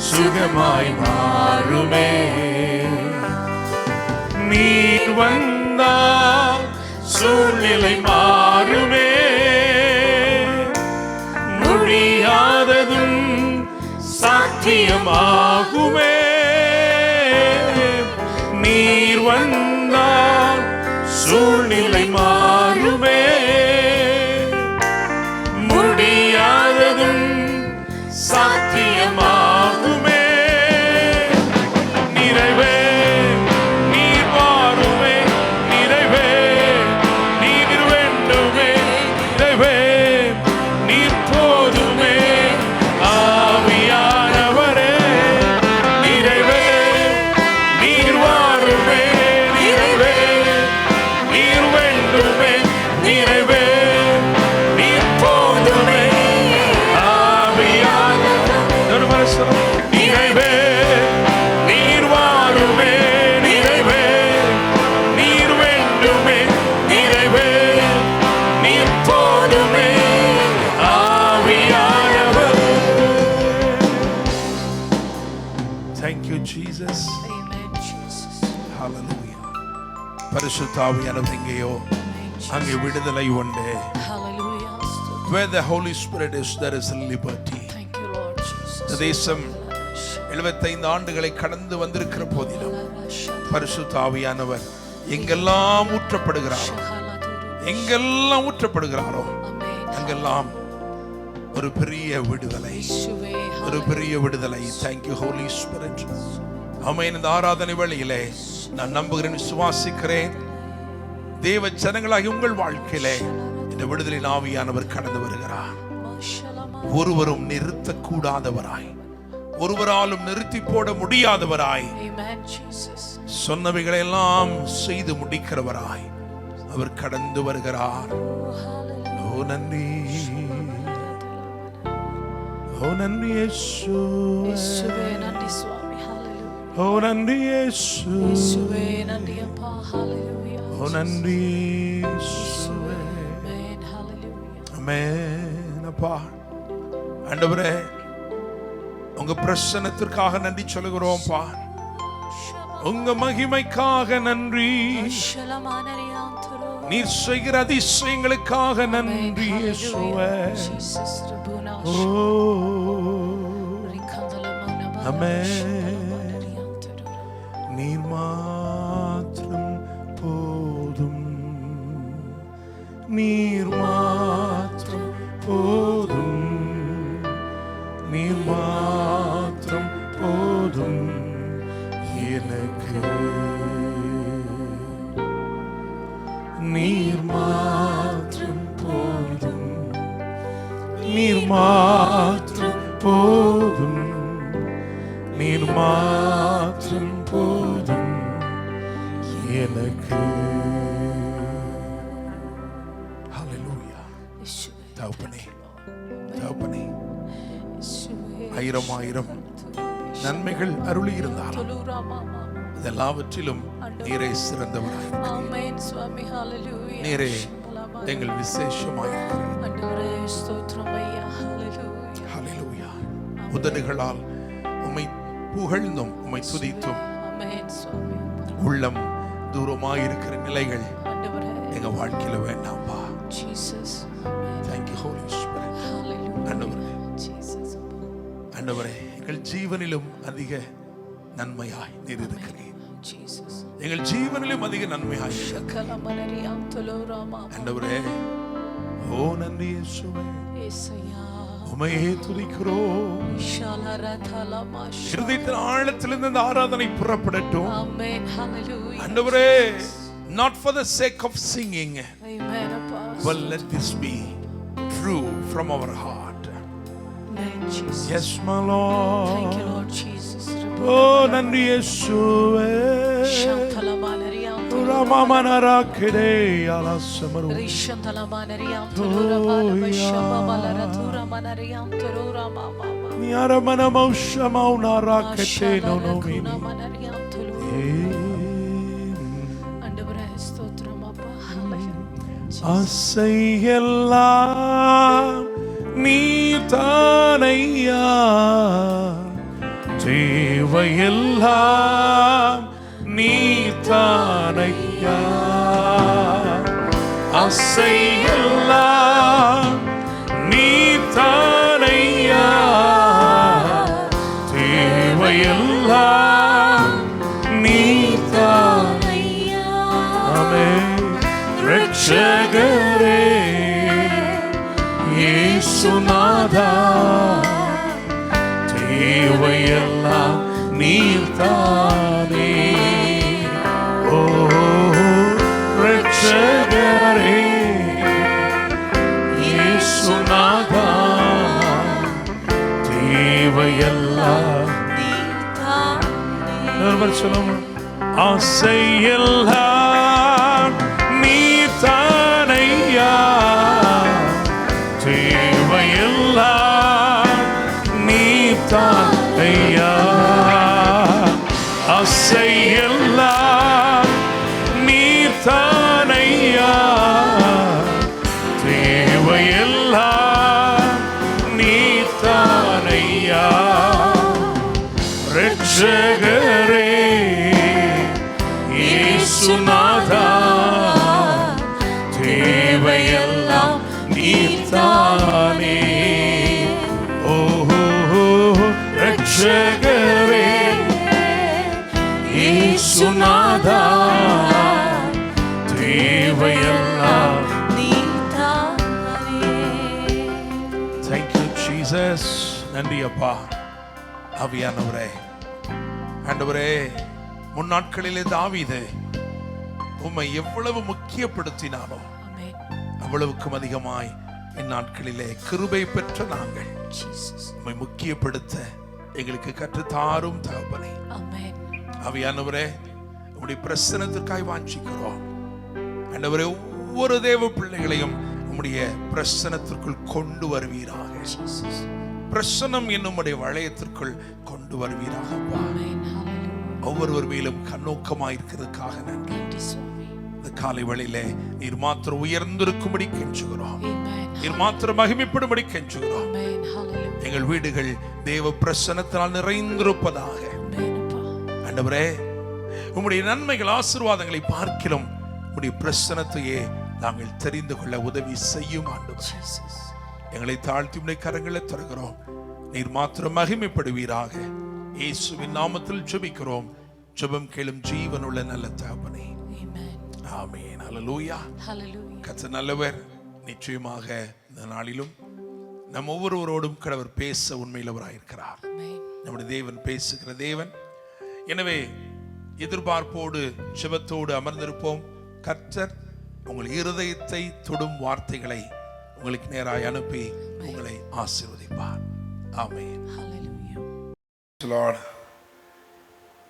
சுகமாய் மாறுமே. நீர் வந்தால் சூழ்நிலை மாறுமே. முடியாததும் சாத்தியமாகுமே. நீர் வந்தால் சூழ்நிலை மாறுமே. முடியாததும் சாத்தியமாகுமே. நிறைவே நீர் வாருமே. நிறைவே நீர் வேண்டுமே. நிறைவே நீர் போதுமே. ஆவியானவரே நிறைவே நீர் வாருமே. நிறைவே நீர் வேண்டுமே. நிறைவே நீர் போதுமே. நிறைவே நீர் வாருமே. நிறைவே நீர் வேண்டுமே. நிறைவே நீர் போதுமே. ஆவியானவர். Thank you Jesus. Amen, Jesus. Hallelujah. பரிசுத்த ஆவியானவர் எங்கேயோ அங்கே விடுதலை உண்டு. Hallelujah. Where the Holy Spirit is, there is liberty. Thank you, Lord Jesus. இந்த தேசம் 75 ஆண்டுகளை கடந்து வந்திருக்கிற போதிலும் பரிசுத்த ஆவியானவர் எங்கெல்லாம் ஊற்றப்படுகிறாரோ, எங்கெல்லாம் ஊற்றப்படுகிறாரோ அங்கெல்லாம் ஒரு பெரிய விடுதலை, ஒரு பெரிய விடுதலை. Thank you Holy Spirit. ஆமென். இந்த ஆராதனை வேளையிலே நான் நம்புகிறேன், விசுவாசிக்கிறேன், தேவ ஜனங்களாகி உங்கள் வாழ்க்கையிலே இந்த விடுதலின் ஆவியானவர் கடந்து வருகிறார். ஒருவரும் நிறுத்தக்கூடாதவராய், ஒருவராலும் நிறுத்தி போட முடியாதவராய், சொன்னவைகளை எல்லாம் செய்து முடிக்கிறவராய் அவர் கடந்து வருகிறார். ஓ நன்றி, ஓ நன்றி இயேசுவே, நன்றி சுவாமி. ஹalleluya. ஓ நன்றி இயேசுவே, நன்றி அப்பா. ஹalleluya. ஓ நன்றி இயேசுவே. ஆமென். ஹalleluya. ஆமென். அப்பா ஆண்டவரே, உங்க பிரசன்னத்திற்காக நன்றி சொல்லுகிறோம் பா. உங்க மகிமைக்காக நன்றி. நீர் செய்கிற அதிசயங்களுக்காக நன்றி இயேசுவே. ஓ ஆமென். நீர் மாத்திரம் போதும், நீர் மாத்திரம் போதும், நீர் மாத்திரம் போதும் எனக்கு. நீர் மாத்திரம் போதும், நீர் மாத்திரம் போதும், நீர் மாத்திரம் போதும் எனக்கு. ஹalleluya. தகப்பனே, தகப்பனே, ஆயிரம் ஆயிரம் நன்மைகள் அருளி இருந்தாலும் எல்லாவற்றிலும் நீரே சிறந்தவராய், நீரே எங்கள் விசேஷமாயிருக்கிறீர். உதடுகளால் உம்மை புகழ்ந்தும் உம்மை துதித்தும் உள்ளம் தூரமாயிருக்கிற நிலைகள் எங்க வாழ்க்கையில வேண்டாம்பா. Thank you, Holy Spirit. ஆண்டவரே, எங்கள் ஜீவனிலும் அதிக நன்மையாய் நீர் இருக்கிறீர். எங்கள் ஜீவனிலும் அதிக நன்மையாய் ஆண்டவரே. ஓ நன்றி இயேசுவே, உம்மையே துதிக்கிறோம். இருதயத்தின் ஆழத்திலிருந்து இந்த ஆராதனை புறப்படட்டும் ஆண்டவரே. Not for the sake of singing, but let this be true from our heart. Yes, my Lord. Thank you, Lord Jesus. Oh, nandri Yeshuve. Ramamanarakede ala samaru. Rishantalamanaryam tulurabala bashabala turamanariam tururamama. Niaramana mausha maunarakete no no mini. ஆசையெல்லாம் நீதானையா, தேவையெல்லாம் நீதானையா. ஆசையெல்லாம் நீதானையா, தேவையெல்லாம் நீதானையா. ஆமென். ரட்சகரே இயேசுநாதா, தேவையெல்லாம் நீர்தானே. ஓ ரட்சகரே இயேசுநாதா, தேவையெல்லாம் நீர்தானே. சொல்லுங்க. ஆசையெல்லாம் நீதானையா, தேவையெல்லாம் நீதானையா. ஆசையெல்லாம் நீதானையா, தேவையெல்லாம் நீதானையா. ரட்சகரே இயேசுநாதா, தேவையெல்லாம் நீர்தானே. ஓ ரட்சகரே இயேசுநாதா, தேவையெல்லாம் நீர்தானே. Thank you, Jesus. நன்றி அப்பா. ஆவியானவரே, ஆண்டவரே, முன்னாட்களிலே தாவீது உம்மை எவ்வளவு முக்கியப்படுத்தினாரோ அவ்வளவுக்கும் அதிகமாய் இந்நாட்களிலே கிருபை பெற்ற நாங்கள் உம்மை முக்கியப்படுத்த எங்களுக்கு கற்றுத்தாரும் தகப்பனே. ஆவியானவரே, உம்முடைய பிரசன்னத்திற்காய் வாஞ்சிக்கிறோம் ஆண்டவரே. ஒவ்வொரு தேவ பிள்ளைகளையும் உம்முடைய பிரசன்னத்திற்குள் கொண்டு வருவீராக. பிரசன்னம் என்னும் வளையத்திற்குள் கொண்டு வருவீராக. ஒவ்வொருவர் மேலும் கண்ணோக்கமாயிருக்கிறதுக்காக நன்றி. இந்த காலை வேளையிலே நீர் மாத்திரம் உயர்ந்திருக்கும்படி கெஞ்சுகிறோம், நீர் மாத்திரம் மகிமைப்படும்படி கெஞ்சுகிறோம். எங்கள் வீடுகள் தேவ பிரசன்னத்தினால் நிறைந்திருப்பதாக. ஆண்டவரே, உம்முடைய நன்மைகள் ஆசீர்வாதங்களை பார்க்கிறோம். உம்முடைய பிரசன்னத்தையே நாங்கள் தெரிந்து கொள்ள உதவி செய்யும் ஆண்டவரே. எங்களை தாழ்த்தி உம்முடைய கரங்களை தருகிறோம். நீர் மாத்திரம் மகிமைப்படுவீராக. இயேசுவின் நாமத்தில் ஜெபிக்கிறோம். ஜெபம் கேளும் ஜீவனுள்ள நல்ல தகப்பனே. ஆமென். ஹல்லேலூயா. கர்த்தர் நல்லவர். நிச்சயமாக இந்த நாளிலும் நம் ஒவ்வொருவரோடும் கடவுள் பேச உண்மையிலவராயிருக்கிறார். நம்முடைய தேவன் பேசுகிற தேவன். எனவே எதிர்பார்ப்போடு ஜெபத்தோடு அமர்ந்திருப்போம். கர்த்தர் உங்கள் இருதயத்தை தொடும் வார்த்தைகளை உங்களுக்கு நேராய் அனுப்பி உங்களை ஆசீர்வதிப்பார். ஆமென்.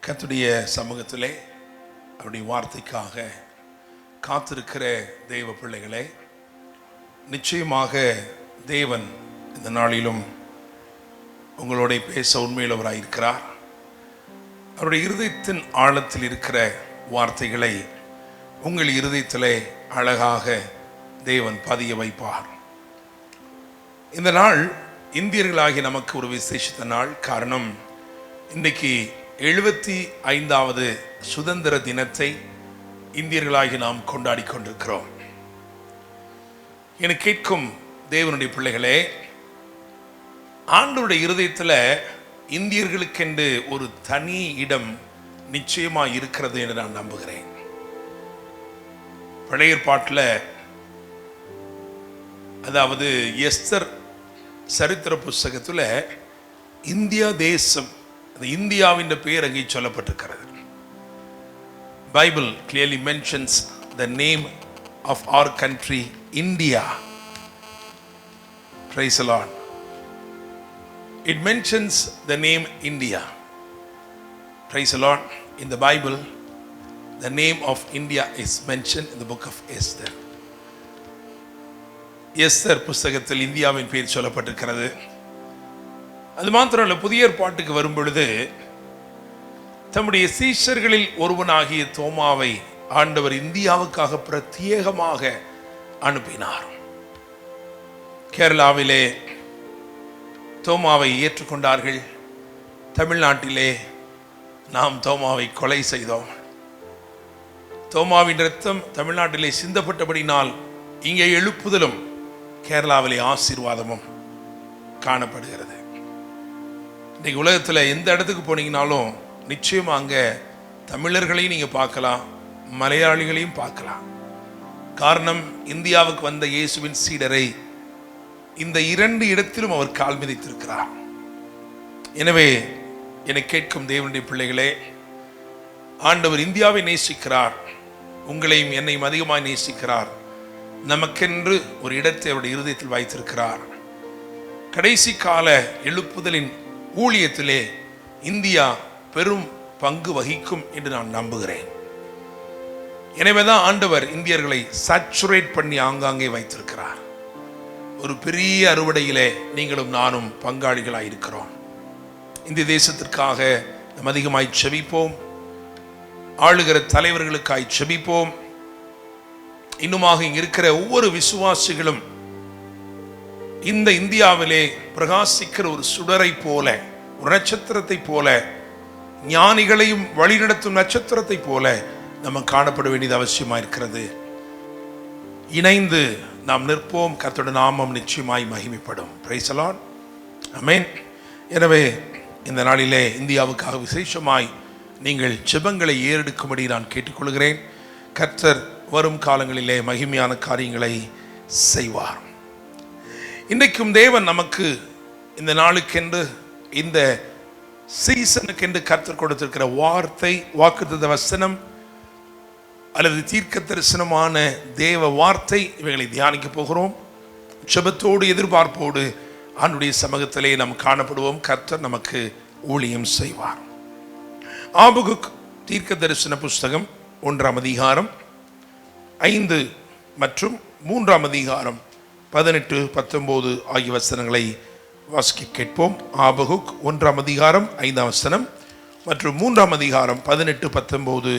கர்த்தருடைய சமூகத்திலே அவருடைய வார்த்தைக்காக காத்திருக்கிற தேவ பிள்ளைகளே, நிச்சயமாக தேவன் இந்த நாளிலும் உங்களோட பேச உண்மையுள்ளவராய் இருக்கிறார். அவருடைய இருதயத்தின் ஆழத்தில் இருக்கிற வார்த்தைகளை உங்கள் இருதயத்திலே அழகாக தேவன் பதிய வைப்பார். இந்த நாள் இந்தியர்களாகி நமக்கு ஒரு விசேஷித்த நாள். காரணம், இன்றைக்கு 75வது சுதந்திர தினத்தை இந்தியர்களாகி நாம் கொண்டாடி கொண்டிருக்கிறோம். என கேட்கும் தேவனுடைய பிள்ளைகளே, ஆண்டவருடைய இருதயத்தில் இந்தியர்களுக்கென்று ஒரு தனி இடம் நிச்சயமாக இருக்கிறது என்று நான் நம்புகிறேன். பழைய ஏற்பாட்டில், அதாவது எஸ்தர் சரித்திர புஸ்தகத்தில் இந்தியா தேசம், இந்தியாவின் பெயர் அங்கே சொல்லப்பட்டிருக்கிறது. Bible clearly mentions the name of our country, India. Praise the Lord. It mentions the name India. Praise the Lord. In the Bible, the name of India is mentioned in the book of Esther. Esther புஸ்தகத்தில் இந்தியாவின் பெயர் சொல்லப்பட்டிருக்கிறது. அது மாத்திரமல்ல, புதிய ஏற்பாட்டுக்கு வரும் பொழுது தம்முடைய சீஷர்களில் ஒருவனாகிய தோமாவை ஆண்டவர் இந்தியாவுக்காக பிரத்யேகமாக அனுப்பினார். கேரளாவிலே தோமாவை ஏற்றுக்கொண்டார்கள். தமிழ்நாட்டிலே நாம் தோமாவை கொலை செய்தோம். தோமாவின் இரத்தம் தமிழ்நாட்டிலே சிந்தப்பட்டபடினால் இங்கே எழுப்புதலும் கேரளாவிலே ஆசீர்வாதமும் காணப்படுகிறது. இன்றைக்கு உலகத்தில் எந்த இடத்துக்கு போனீங்கனாலும் நிச்சயமாக அங்கே தமிழர்களையும் நீங்கள் பார்க்கலாம், மலையாளிகளையும் பார்க்கலாம். காரணம், இந்தியாவுக்கு வந்த இயேசுவின் சீடரை இந்த 2 இடத்திலும் அவர் கால் மிதித்திருக்கிறார். எனவே என்னை கேட்கும் தேவனுடைய பிள்ளைகளே, ஆண்டவர் இந்தியாவை நேசிக்கிறார், உங்களையும் என்னையும் அதிகமாக நேசிக்கிறார். நமக்கென்று ஒரு இடத்தை அவருடைய இருதயத்தில் வைத்திருக்கிறார். கடைசி கால எழுப்புதலின் ஊழியத்திலே இந்தியா பெரும் பங்கு வகிக்கும் என்று நான் நம்புகிறேன். எனவேதான் ஆண்டவர் இந்தியர்களை சாச்சுரேட் பண்ணி ஆங்காங்கே வைத்திருக்கிறார். ஒரு பெரிய அறுவடையிலே நீங்களும் நானும் பங்காளிகளாக இருக்கிறோம். இந்திய தேசத்திற்காக நாம் அதிகமாய் செபிப்போம். ஆளுகிற தலைவர்களுக்காய் செபிப்போம். இன்னுமாக இங்க இருக்கிற ஒவ்வொரு விசுவாசிகளும் இந்த இந்தியாவிலே பிரகாசிக்கிற ஒரு சுடரை போல, ஒரு நட்சத்திரத்தை போல, ஞானிகளையும் வழிநடத்தும் நட்சத்திரத்தை போல நம்ம காணப்பட வேண்டியது அவசியமாக இருக்கிறது. இணைந்து நாம் நிற்போம். கர்த்தருடைய நாமம் நிச்சயமாய் மகிமைப்படும். Price the lord. ஆமென். எனவே இந்த நாளிலே இந்தியாவுக்காக விசேஷமாய் நீங்கள் ஜெபங்களை ஏறெடுக்கும்படி நான் கேட்டுக்கொள்கிறேன். கர்த்தர் வரும் காலங்களிலே மகிமையான காரியங்களை செய்வார். இன்றைக்கும் தேவன் நமக்கு இந்த நாளுக்கென்று, இந்த சீசனுக்கென்று கர்த்தர் கொடுத்திருக்கிற வார்த்தை, வாக்குத்தத்த வசனம் அல்லது தீர்க்க தரிசனமான தேவ வார்த்தை, இவைகளை தியானிக்க போகிறோம். ஜெபத்தோடு எதிர்பார்ப்போடு ஆண்டுடைய சமூகத்திலே நாம் காணப்படுவோம். கர்த்தர் நமக்கு ஊழியம் செய்வார். ஆபகுக் தீர்க்க தரிசன புஸ்தகம் 1ஆம் அதிகாரம் 5 மற்றும் 3ஆம் அதிகாரம் 18, 19 ஆகிய வசனங்களை வாசிக்க கேட்போம். ஆபகுக் 1ஆம் அதிகாரம் 5ஆம் வசனம் மற்றும் 3ஆம் அதிகாரம் 18, 19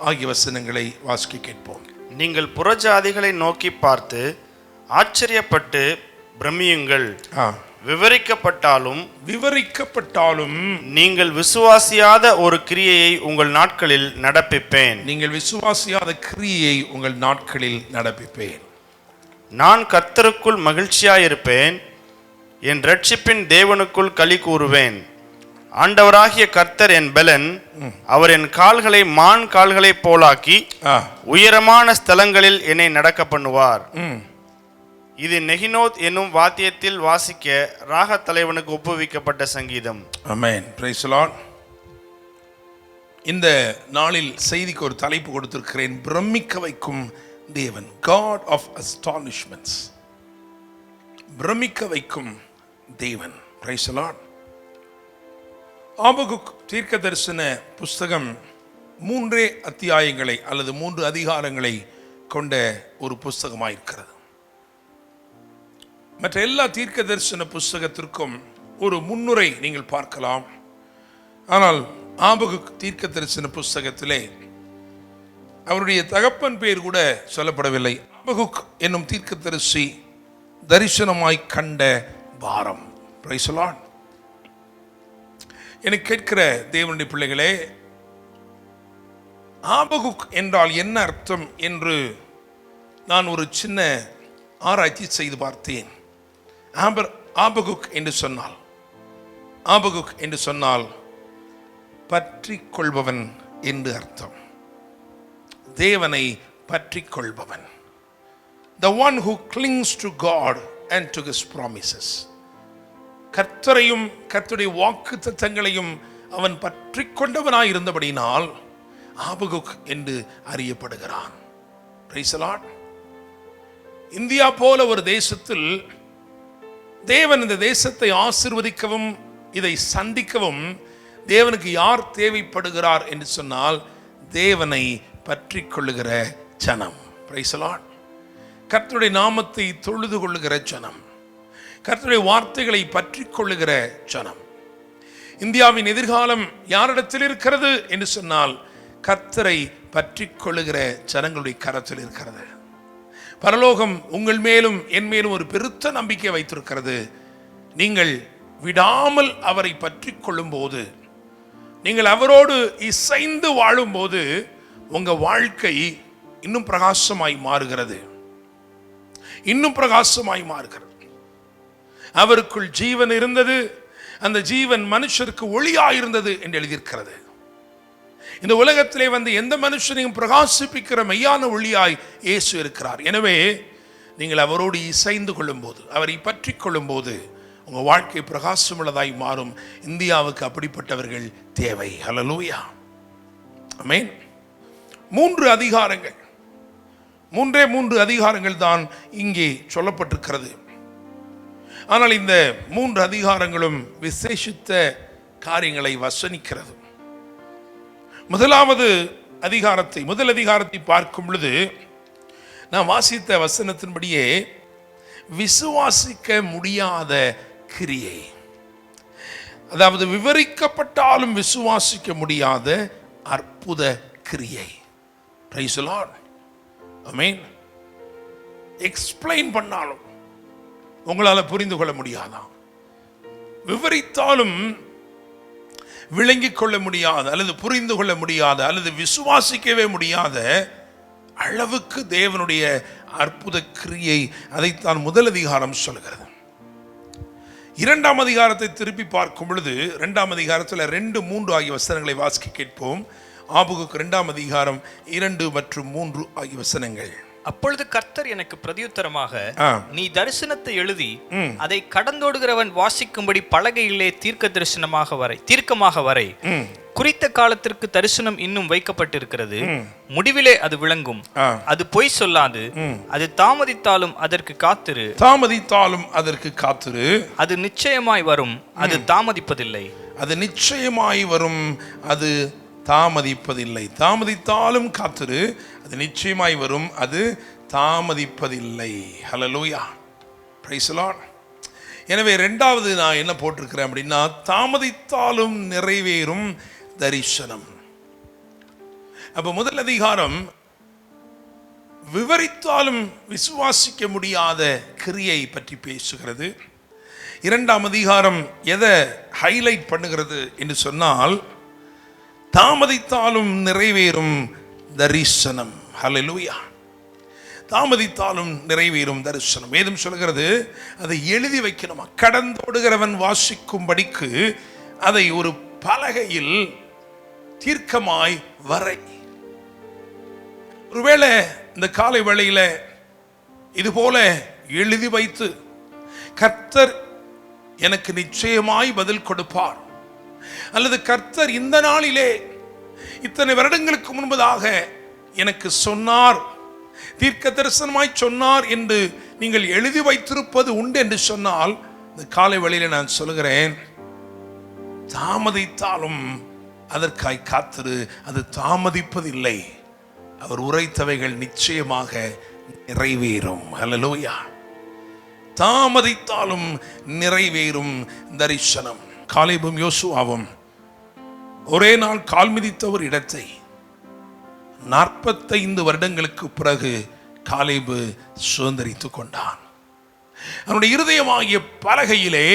ஆகிய வசனங்களை வாசிக்க கேட்போம். நீங்கள் புறஜாதிகளை நோக்கி பார்த்து ஆச்சரியப்பட்டு பிரமியுங்கள். விவரிக்கப்பட்டாலும் நீங்கள் விசுவாசியாத ஒரு கிரியையை உங்கள் நாட்களில் நடப்பிப்பேன். நான் கர்த்தருக்குள் மகிழ்ச்சியாயிருப்பேன், என் இரட்சிப்பின் தேவனுக்குள் களி கூறுவேன். ஆண்டவராகிய கர்த்தர் என் பெலன், அவர் என் கால்களை மான் கால்களை போலாக்கி உயரமான ஸ்தலங்களில் என்னை நடக்க பண்ணுவார். இது நெகினோத் என்னும் வாத்தியத்தில் வாசிக்க ராக தலைவனுக்கு ஒப்புவிக்கப்பட்ட சங்கீதம். ஆமென். Praise the lord. இந்த நாளில் செய்திக்கு ஒரு தலைப்பு கொடுத்திருக்கிறேன், பிரமிக்க வைக்கும் தேவன், God of astonishments. பிரமிக்க வைக்கும் தேவன். Praise the Lord. ஆபகுக் தீர்க்க தரிசன புஸ்தகம் 3 அத்தியாயங்களை அல்லது 3 அதிகாரங்களை கொண்ட ஒரு புஸ்தகமாயிருக்கிறது. மற்ற எல்லா தீர்க்க தரிசன புஸ்தகத்திற்கும் ஒரு முன்னுரை நீங்கள் பார்க்கலாம். ஆனால் ஆபகுக் தீர்க்க தரிசன புஸ்தகத்திலே அவருடைய தகப்பன் பேர் கூட சொல்லப்படவில்லை. ஆபகுக் என்னும் தீர்க்கதரிசி தரிசனமாய் கண்ட பாரம். Price the lord. எனக்கு கேட்கிற தேவனுடைய பிள்ளைகளே, ஆபகுக் என்றால் என்ன அர்த்தம் என்று நான் ஒரு சின்ன ஆராய்ச்சி செய்து பார்த்தேன். ஆபகுக் என்று சொன்னால் பற்றி கொள்பவன் என்று அர்த்தம். தேவனை பற்றி கொள்பவன். The one who clings to God and to his promises. கர்த்தரையும் கர்த்தருடைய வாக்குத்தத்தங்களையும் அவன் பற்றி கொண்டவனாய் இருந்தபடினால் ஆபகுக் என்று அறியப்படுகிறான். Praise the Lord. இந்தியா போல ஒரு தேசத்தில் தேவன் இந்த தேசத்தை ஆசீர்வதிக்கவும் இதை சந்திக்கவும் தேவனுக்கு யார் தேவைப்படுகிறார் என்று சொன்னால் தேவனை பற்றி கொள்ளுகிற ஜனம். Praise the Lord. கர்த்தருடைய நாமத்தை தொழுது கொள்ளுகிற ஜனம், கர்த்தருடைய வார்த்தைகளை பற்றி கொள்ளுகிற ஜனம். இந்தியாவின் எதிர்காலம் யாரிடத்தில் இருக்கிறது என்று சொன்னால் கர்த்தரை பற்றி கொள்ளுகிற ஜனங்களுடைய கரத்தில் இருக்கிறது. பரலோகம் உங்கள் மேலும் என் மேலும் ஒரு பெருத்த நம்பிக்கை வைத்திருக்கிறது. நீங்கள் விடாமல் அவரை பற்றி கொள்ளும் போது, நீங்கள் அவரோடு இசைந்து வாழும் போது உங்க வாழ்க்கை இன்னும் பிரகாசமாய் மாறுகிறது. அவருக்குள் ஜீவன் இருந்தது, அந்த ஜீவன் மனுஷருக்கு ஒளியாயிருந்தது என்று எழுதியிருக்கிறது. இந்த உலகத்திலே வந்து எந்த மனுஷனையும் பிரகாசிப்பிக்கிற மெய்யான ஒளியாய் இயேசு இருக்கிறார். எனவே நீங்கள் அவரோடு இசைந்து கொள்ளும் போது, அவரை பற்றி கொள்ளும் போது உங்க வாழ்க்கை பிரகாசமுள்ளதாய் மாறும். இந்தியாவுக்கு அப்படிப்பட்டவர்கள் தேவை. ஹல்லேலூயா. ஆமென். 3 அதிகாரங்கள், 3 அதிகாரங்கள் தான் இங்கே சொல்லப்பட்டிருக்கிறது. ஆனால் இந்த 3 அதிகாரங்களும் விசேஷித்த காரியங்களை வசனிக்கிறது. முதல் அதிகாரத்தை பார்க்கும் பொழுது நான் வாசித்த வசனத்தின்படியே விசுவாசிக்க முடியாத கிரியை, அதாவது விவரிக்கப்பட்டாலும் விசுவாசிக்க முடியாத அற்புத கிரியை. Price the lord. Amen. Explain பண்ணாலும் உங்களால புரிந்து கொள்ள முடியாதான், விவரித்தாலும் விளங்கிக் கொள்ள முடியாத அல்லது புரிந்து கொள்ள முடியாத அல்லது விசுவாசிக்கவே முடியாத அளவுக்கு தேவனுடைய அற்புத கிரியை. அதைத்தான் முதல் அதிகாரம் சொல்கிறது. 2ஆம் அதிகாரத்தை திருப்பி பார்க்கும் பொழுது 2ஆம் அதிகாரத்தில் 2, 3 ஆகிய வசனங்களை வாசிக்க கேட்போம். ஆபகுக் 2ஆம் அதிகாரம் 2 மற்றும் 3 ஆகிய வசனங்கள். அப்பொழுது கர்த்தர் எனக்கு பிரதியுத்தரமாக, நீ தரிசனத்தை எழுதி அதை கடந்தோடுகிறவன் வாசிக்கும்படி பலகையிலே தீர்க்கமாக வரை குறித்த காலத்திற்கு தரிசனம் இன்னும் வைக்கப்பட்டிருக்கிறது. முடிவிலே அது விளங்கும். அது பொய் சொல்லாது. அது தாமதித்தாலும் அதற்கு காத்திரு. அது நிச்சயமாய் வரும். அது தாமதிப்பதில்லை. அது தாமதிப்பதில்லை. தாமதித்தாலும் காத்திரு. அது நிச்சயமாய் வரும். அது தாமதிப்பதில்லை. ஹல்லேலூயா. Praise the Lord. எனவே 2வது நான் என்ன போட்டிருக்கிறேன் அப்படின்னா, தாமதித்தாலும் நிறைவேறும் தரிசனம். அப்ப முதல் அதிகாரம் விவரித்தாலும் விசுவாசிக்க முடியாத கிரியை பற்றி பேசுகிறது. 2ஆம் அதிகாரம் எதை ஹைலைட் பண்ணுகிறது என்று சொன்னால், தாமதித்தாலும் நிறைவேறும் தரிசனம். ஹல்லேலூயா. தாமதித்தாலும் நிறைவேறும் தரிசனம். வேதம் சொல்கிறது அதை எழுதி வைக்கணுமா, கடந்தோடுகிறவன் வாசிக்கும்படிக்கு அதை ஒரு பலகையில் தீர்க்கமாய் வரை. ஒருவேளை இந்த காலை வேளையில இது போல எழுதி வைத்து, கர்த்தர் எனக்கு நிச்சயமாய் பதில் கொடுப்பார், அல்லது கர்த்தர் இந்த நாளிலே இத்தனை வருடங்களுக்கு முன்பதாக எனக்கு சொன்னார், தீர்க்க தரிசனமாய் சொன்னார் என்று நீங்கள் எழுதி வைத்திருப்பது உண்டு என்று சொன்னால், இந்த காலை வேளையில நான் சொல்கிறேன், தாமதித்தாலும் அதற்காய் காத்திரு. அது தாமதிப்பதில்லை. அவர் உரைத்தவைகள் நிச்சயமாக நிறைவேறும். ஹல்லேலூயா. தாமதித்தாலும் நிறைவேறும் தரிசனம். காலேபும் யோசுவாவும் ஒரே நாள் கால் மிதித்த ஒரு இடத்தை 45 வருடங்களுக்கு பிறகு காலேபு சுதந்தரித்துக் கொண்டான். அவனுடைய இருதயமாகிய பலகையிலே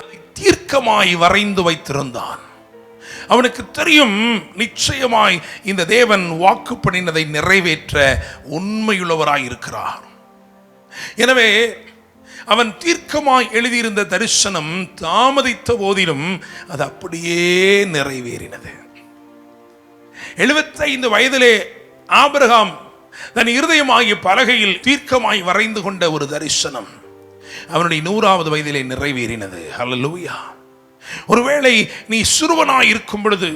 அதை தீர்க்கமாய் வரைந்து வைத்திருந்தான். அவனுக்கு தெரியும், நிச்சயமாய் இந்த தேவன் வாக்கு பண்ணினதை நிறைவேற்ற உண்மையுள்ளவராய் இருக்கிறார். எனவே அவன் தீர்க்கமாய் எழுதியிருந்த தரிசனம் தாமதித்த போதிலும் அது அப்படியே நிறைவேறினது. 75 வயதிலே ஆபிரகாம் தன் இருதயமாகிய பலகையில் தீர்க்கமாய் வரைந்து கொண்ட ஒரு தரிசனம் அவனுடைய 100வது வயதிலே நிறைவேறினது. ஹல்லேலூயா. ஒருவேளை நீ சிறுவனாய் இருக்கும் பொழுது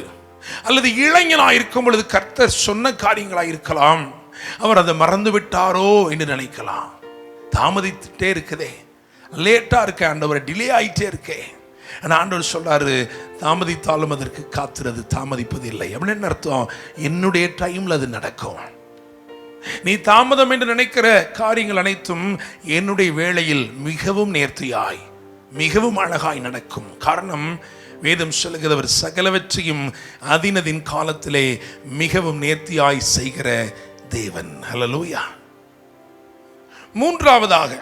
அல்லது இளைஞனாய் இருக்கும் பொழுது கர்த்தர் சொன்ன காரியங்களாய் இருக்கலாம். அவர் அதை மறந்து விட்டாரோ என்று நினைக்கலாம். தாமதித்துட்டே இருக்குதே, லேட்டா இருக்க ஆண்டவர், டிலே ஆயிட்டே இருக்கே. ஆனால் ஆண்டவர் சொல்றாரு, தாமதித்தாலும் அதற்கு காத்துறது தாமதிப்பது இல்லை. அப்படின்னு என்ன அர்த்தம்? என்னுடைய டைம்ல அது நடக்கும். நீ தாமதம் என்று நினைக்கிற காரியங்கள் அனைத்தும் என்னுடைய வேளையில் மிகவும் நேர்த்தியாய் மிகவும் அழகாய் நடக்கும். காரணம், வேதம் சொல்லுகிறவர் சகலவற்றையும் அதினதின் காலத்திலே மிகவும் நேர்த்தியாய் செய்கிற தேவன். ஹல்லேலூயா. மூன்றாவதாக,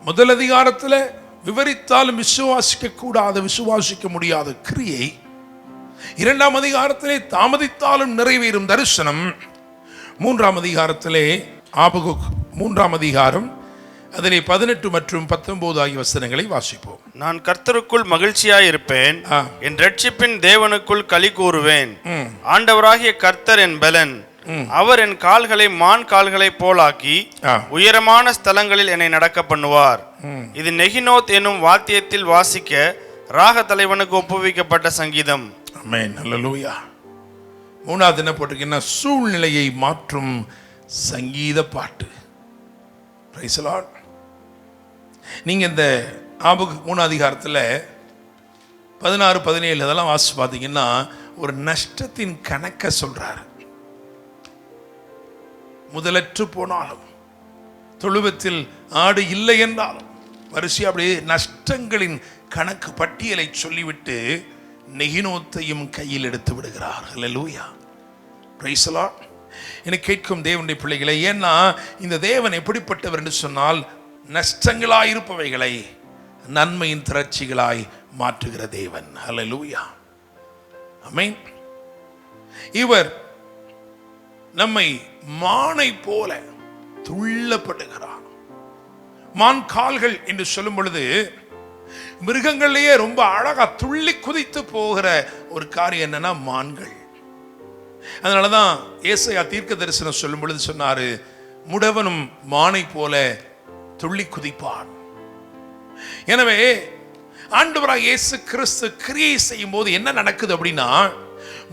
முதல் அதிகாரத்தில் விவரித்தாலும் விசுவாசிக்க கூடாத, விசுவாசிக்க முடியாத கிரியை. 2ஆம் அதிகாரத்திலே தாமதித்தாலும் நிறைவேறும் தரிசனம். 3ஆம் அதிகாரத்திலே ஆபகுக் 3ஆம் அதிகாரம் அதிலே 18 மற்றும் 19 ஆகிய வசனங்களை வாசிப்போம். நான் கர்த்தருக்குள் மகிழ்ச்சியாய் இருப்பேன், என் ரட்சிப்பின் தேவனுக்குள் களி கூறுவேன். ஆண்டவராகிய கர்த்தர் என் பலன், அவர் என் கால்களை மான் கால்களை போலாக்கி உயரமான ஸ்தலங்களில் என்னை நடக்க பண்ணுவார். இது நெகினோத் என்னும் வாத்தியத்தில் வாசிக்க ராக தலைவனுக்கு ஒப்புவிக்கப்பட்ட சங்கீதம். ஆமென். ஹல்லேலூயா. 3வது என்ன போட்டிருக்கீங்கன்னா, சூழ்நிலையை மாற்றும் சங்கீத பாட்டு. Price the Lord. நீங்க இந்த ஆபகுக் 3ஆம் அதிகாரத்தில் 16, 17 அதெல்லாம் வாசிச்சு பார்த்தீங்கன்னா ஒரு நஷ்டத்தின் கணக்கை சொல்றாரு. முதலற்று போனாலும், தொழுவத்தில் ஆடு இல்லை என்றாலும், வரிசை அப்படியே நஷ்டங்களின் கணக்கு பட்டியலை சொல்லிவிட்டு நெகினோத்தையும் கையில் எடுத்து விடுகிறார். ஹல்லேலூயா. Praise the lord. எனக்கு கேட்கும் தேவனுடைய பிள்ளைகளை, ஏன்னா இந்த தேவன் எப்படிப்பட்டவர் என்று சொன்னால், நஷ்டங்களாயிருப்பவைகளை நன்மையின் திரட்சிகளாய் மாற்றுகிற தேவன். ஹல்லேலூயா. ஆமென். இவர் நம்மை மானை போல துள்ளப்படுகிறார். மான் கால்கள் என்று சொல்லும் பொழுது மிருகங்களிலேயே ரொம்ப அழகா துள்ளி குதித்து போகிற ஒரு காரியம் என்னன்னா மான்கள். அதனாலதான் ஏசாயா தீர்க்க தரிசனம் சொல்லும் பொழுது சொன்னாரு, முடவனும் மானை போல துள்ளி குதிப்பான். எனவே ஆண்டவராகிய இயேசு கிறிஸ்து கிரியை செய்யும் போது என்ன நடக்குது அப்படின்னா,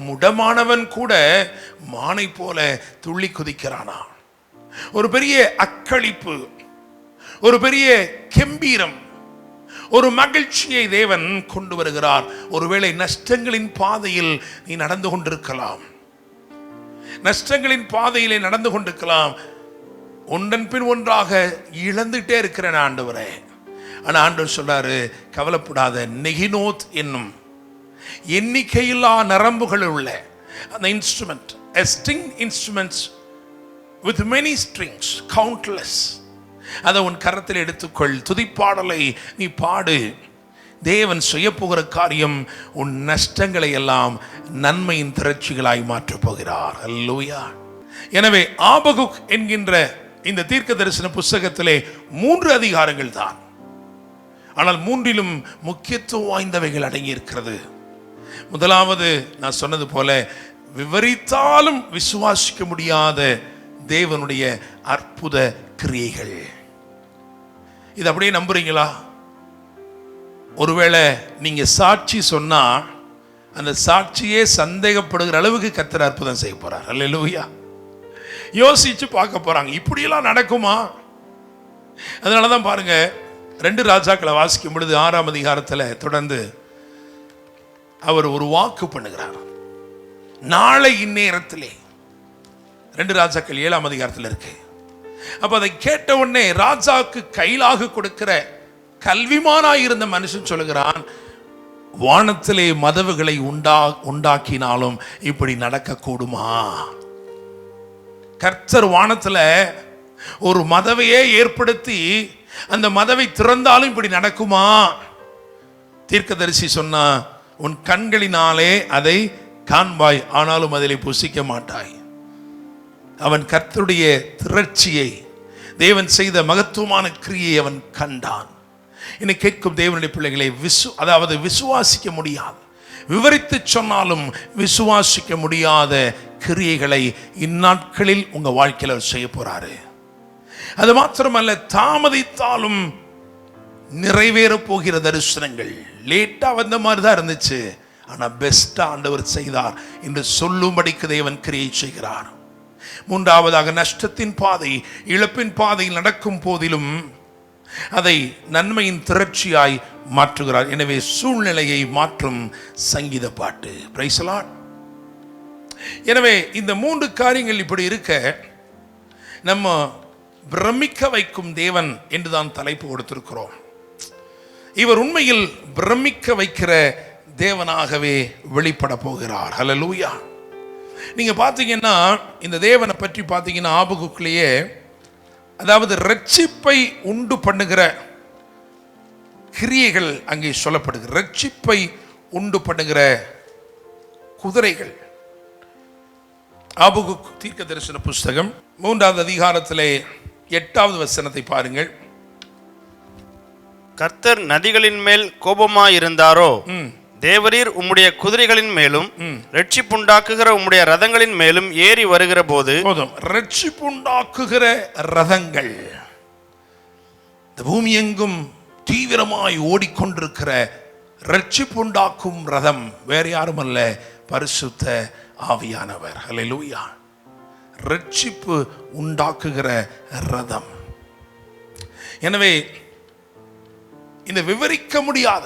முடமானவன் கூட மானை போல துள்ளி குதிக்கிறானா. ஒரு பெரிய அக்களிப்பு, ஒரு பெரிய கெம்பீரம், ஒரு மகிழ்ச்சியை தேவன் கொண்டு வருகிறார். ஒருவேளை நஷ்டங்களின் பாதையில் நீ நடந்து கொண்டிருக்கலாம், நஷ்டங்களின் பாதையிலே நடந்து கொண்டிருக்கலாம், ஒன்றன் பின் ஒன்றாக இழந்துட்டே இருக்கிறேன் ஆண்டவரே. ஆனா ஆண்டவர் சொல்றாரு, கவலைப்படாத, நெகினோத் என்னும் எண்ணிக்கையில்லா நரம்புகள் உள்ள அந்த instrument, a string instruments with many strings, countless, அதை உன் கரத்தில் எடுத்துக்கொள், துதிப்பாடலை நீ பாடு. தேவன் செய்ய போகிற காரியம் உன் நஷ்டங்களை எல்லாம் நன்மையின் திரட்சிகளாய் மாற்றப் போகிறார். ஹல்லேலூயா. எனவே ஆபகுக் என்கின்ற இந்த தீர்க்க தரிசன புஸ்தகத்திலே 3 அதிகாரங்கள் தான், ஆனால் 3லும் முக்கியத்துவம் வாய்ந்தவைகள் அடங்கி இருக்கிறது. முதலாவது, நான் சொன்னது போல, விவரித்தாலும் விசுவாசிக்க முடியாத தேவனுடைய அற்புத கிரியைகள். இது அப்படியே நம்புறீங்களா? ஒருவேளை நீங்க சாட்சி சொன்னா அந்த சாட்சியே சந்தேகப்படுகிற அளவுக்கு கர்த்தர் அற்புதம் செய்ய போறார். அல்லேலூயா. யோசிச்சு பார்க்க போறாங்க, இப்படியெல்லாம் நடக்குமா? அதனாலதான் பாருங்க, 2 ராஜாக்களை வாசிக்கும் பொழுது 6ஆம் அதிகாரத்தில் தொடர்ந்து அவர் ஒரு வாக்கு பண்ணுகிறார். நாளை இந்நேரத்திலே, 2 ராஜாக்கள் 7ஆம் அதிகாரத்தில் இருக்கு. அப்ப அதை கேட்ட உடனே ராஜாவுக்கு கையிலாக கொடுக்கிற கல்விமானாய் இருந்த மனுஷன் சொல்லுகிறான், வானத்திலே மதவுகளை உண்டாக்கினாலும் இப்படி நடக்க கூடுமா? கர்த்தர் வானத்துல ஒரு மதவையே ஏற்படுத்தி அந்த மதவை திறந்தாலும் இப்படி நடக்குமா? தீர்க்கதரிசி சொன்னா, உன் கண்களினாலே அதை காண்பாய், ஆனாலும் அதிலே புசிக்க மாட்டாய். அவன் கர்த்தருடைய திரட்சியை, தேவன் செய்த மகத்துவமான கிரியை அவன் கண்டான். என்னை கேட்கும் தேவனுடைய பிள்ளைகளை, அதாவது விசுவாசிக்க முடியாது, விவரித்து சொன்னாலும் விசுவாசிக்க முடியாத கிரியைகளை இந்நாட்களில் உங்க வாழ்க்கையில் செய்ய போறாரு. அது மாத்திரமல்ல, தாமதித்தாலும் நிறைவேற போகிற தரிசனங்கள். லேட்டா வந்த மாதிரி தான் இருந்துச்சு, ஆனா பெஸ்டா ஆண்டவர் செய்தார் என்று சொல்லும்படிக்கு தேவன் கிரியை செய்கிறார். மூன்றாவதாக, நஷ்டத்தின் பாதை, இழப்பின் பாதையில் நடக்கும் போதிலும் அதை நன்மையின் திரட்சியாய் மாற்றுகிறார். எனவே சூழ்நிலையை மாற்றும் சங்கீத பாட்டு. Price the Lord. எனவே இந்த 3 காரியங்கள் இப்படி இருக்க, நம்ம பிரமிக்க வைக்கும் தேவன் என்றுதான் தலைப்பு கொடுத்திருக்கிறோம். இவர் உண்மையில் பிரமிக்க வைக்கிற தேவனாகவே வெளிப்பட போகிறார். ஹல்லேலூயா. நீங்க பாத்தீங்கன்னா, இந்த தேவனை பற்றி பாத்தீங்கன்னா, ஆபகுக்கிலேயே, அதாவது ரட்சிப்பை உண்டு பண்ணுகிற கிரியைகள் அங்கே சொல்லப்படுகிறது. ரட்சிப்பை உண்டு பண்ணுகிற குதிரைகள். ஆபகுக் தீர்க்க தரிசன புஸ்தகம் 3வது அதிகாரத்திலே 8வது வசனத்தை பாருங்கள். கர்த்தர் நதிகளின் மேல் கோபமாயிருந்தாரோ, தேவரீர் உம்முடைய குதிரைகளின் மேலும் ரட்சிப்புண்டாக்குகிற உம்முடைய ரதங்களின் மேலும் ஏறி வருகிற போது. போதும். ரட்சிப்புண்டாக்குகிற ரதங்கள். இந்த பூமி எங்கும் தீவிரமாய் ஓடிக்கொண்டிருக்கிற ரட்சிப்புண்டாக்கும் ரதம் வேற யாரும் அல்ல, பரிசுத்த ஆவியானவர். ஹல்லேலூயா. ரட்சிப்பு உண்டாக்குகிற ரதம். எனவே இந்த விவரிக்க முடியாத,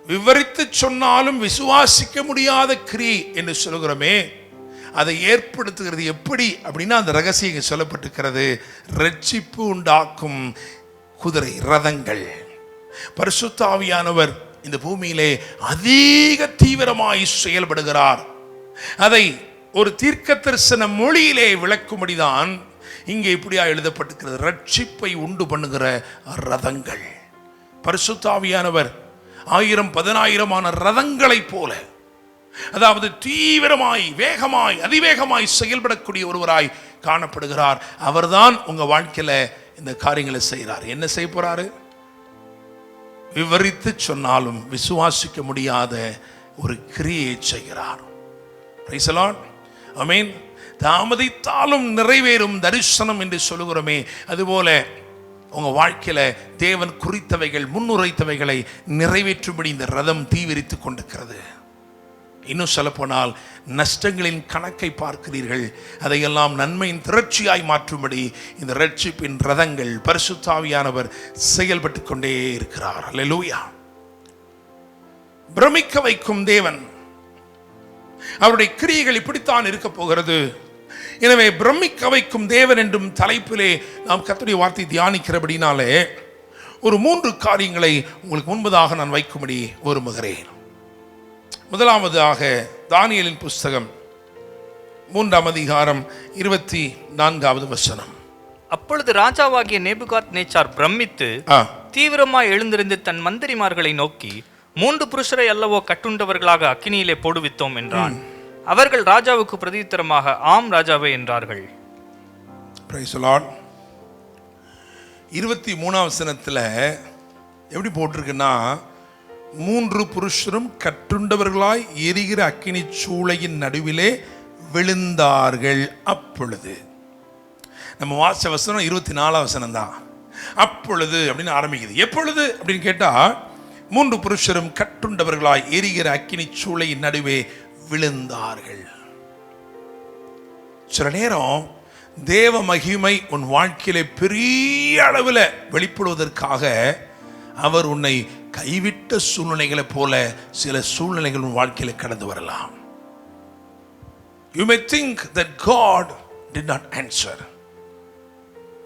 விவரித்து சொன்னாலும் விசுவாசிக்க முடியாத கிரியை என்று சொல்கிறோமே, அதை ஏற்படுத்துகிறது எப்படி அப்படின்னா, அந்த ரகசியம் சொல்லப்பட்டிருக்கிறது. ரட்சிப்பு உண்டாக்கும் குதிரை ரதங்கள். பரிசுத்த ஆவியானவர் இந்த பூமியிலே அதிக தீவிரமாய் செயல்படுகிறார். அதை ஒரு தீர்க்க தரிசன மொழியிலே விளக்கும்படிதான் இங்கே இப்படியா எழுதப்பட்டிருக்கிறது. ரட்சிப்பை உண்டு பண்ணுகிற ரதங்கள். பரிசுத்த ஆவியானவர் 1000-10,000 ரதங்களைப் போல, அதாவது தீவிரமாய், வேகமாய், அதிவேகமாய் செயல்படக்கூடிய ஒருவராய் காணப்படுகிறார். அவர்தான் உங்க வாழ்க்கையில இந்த காரியங்களை செய்கிறார். என்ன செய்ய போறாரு? விவரித்து சொன்னாலும் விசுவாசிக்க முடியாத ஒரு கிரியை செய்கிறார். Price the lord. ஆமென். தாமதித்தாலும் நிறைவேறும் தரிசனம் என்று சொல்லுகிறோமே, அதுபோல உங்க வாழ்க்கையில தேவன் குறித்தவைகள், முன்னுரைத்தவைகளை நிறைவேற்றும்படி இந்த ரதம் தீவிரித்து கொண்டிருக்கிறது. இன்னும் சொல்ல போனால், நஷ்டங்களின் கணக்கை பார்க்கிறீர்கள், அதையெல்லாம் நன்மையின் திரட்சியாய் மாற்றும்படி இந்த ரட்சிப்பின் ரதங்கள் பரிசுத்த ஆவியானவர் செயல்பட்டு கொண்டே இருக்கிறார். அல்லேலூயா. பிரமிக்க வைக்கும் தேவன். அவருடைய கிரியைகள் இப்படித்தான் இருக்க போகிறது. எனவே பிரமிக்க வைக்கும் தேவன் என்றும் தலைப்பிலே நாம் கர்த்தருடைய வார்த்தை தியானிக்கிறபடினாலே ஒரு 3 காரியங்களை உங்களுக்கு முன்பதாக நான் வைக்கும்படி விரும்புகிறேன். முதலாவதாக, தானியேலின் புஸ்தகம் 3ஆம் அதிகாரம் 24வது வசனம். அப்பொழுது ராஜாவாகிய நேபுகாத்நேச்சார் பிரமித்து தீவிரமாய் எழுந்திருந்து தன் மந்திரிமார்களை நோக்கி, 3 புருஷரை அல்லவோ கட்டுண்டவர்களாக அக்கினியிலே போடுவித்தோம் என்றான். அவர்கள் ராஜாவுக்கு பிரதியுத்தரமாக, ஆம் ராஜாவே என்றார்கள். Price the Lord. 23ஆம் வசனத்துல எப்படி போட்டிருக்குன்னா, 3 புருஷரும் கட்டுண்டவர்களாய் எரிகிற அக்கினி சூளையின் நடுவிலே விழுந்தார்கள். அப்பொழுது, நம்ம வாச வசனம் 24ஆம் வசனம் தான். அப்பொழுது அப்படின்னு ஆரம்பிக்குது. எப்பொழுது அப்படின்னு கேட்டா, 3 புருஷரும் கட்டுண்டவர்களாய் எரிகிற அக்கினி சூளையின் நடுவே விழுந்தார்கள். சில நேரம் தேவ மகிமை உன் வாழ்க்கையிலே பெரிய அளவில் வெளிப்படுவதற்காக அவர் உன்னை கைவிட்ட சூழ்நிலைகளை போல சில சூழ்நிலைகள் உன் வாழ்க்கையில கடந்து வரலாம். You may think that God did not answer.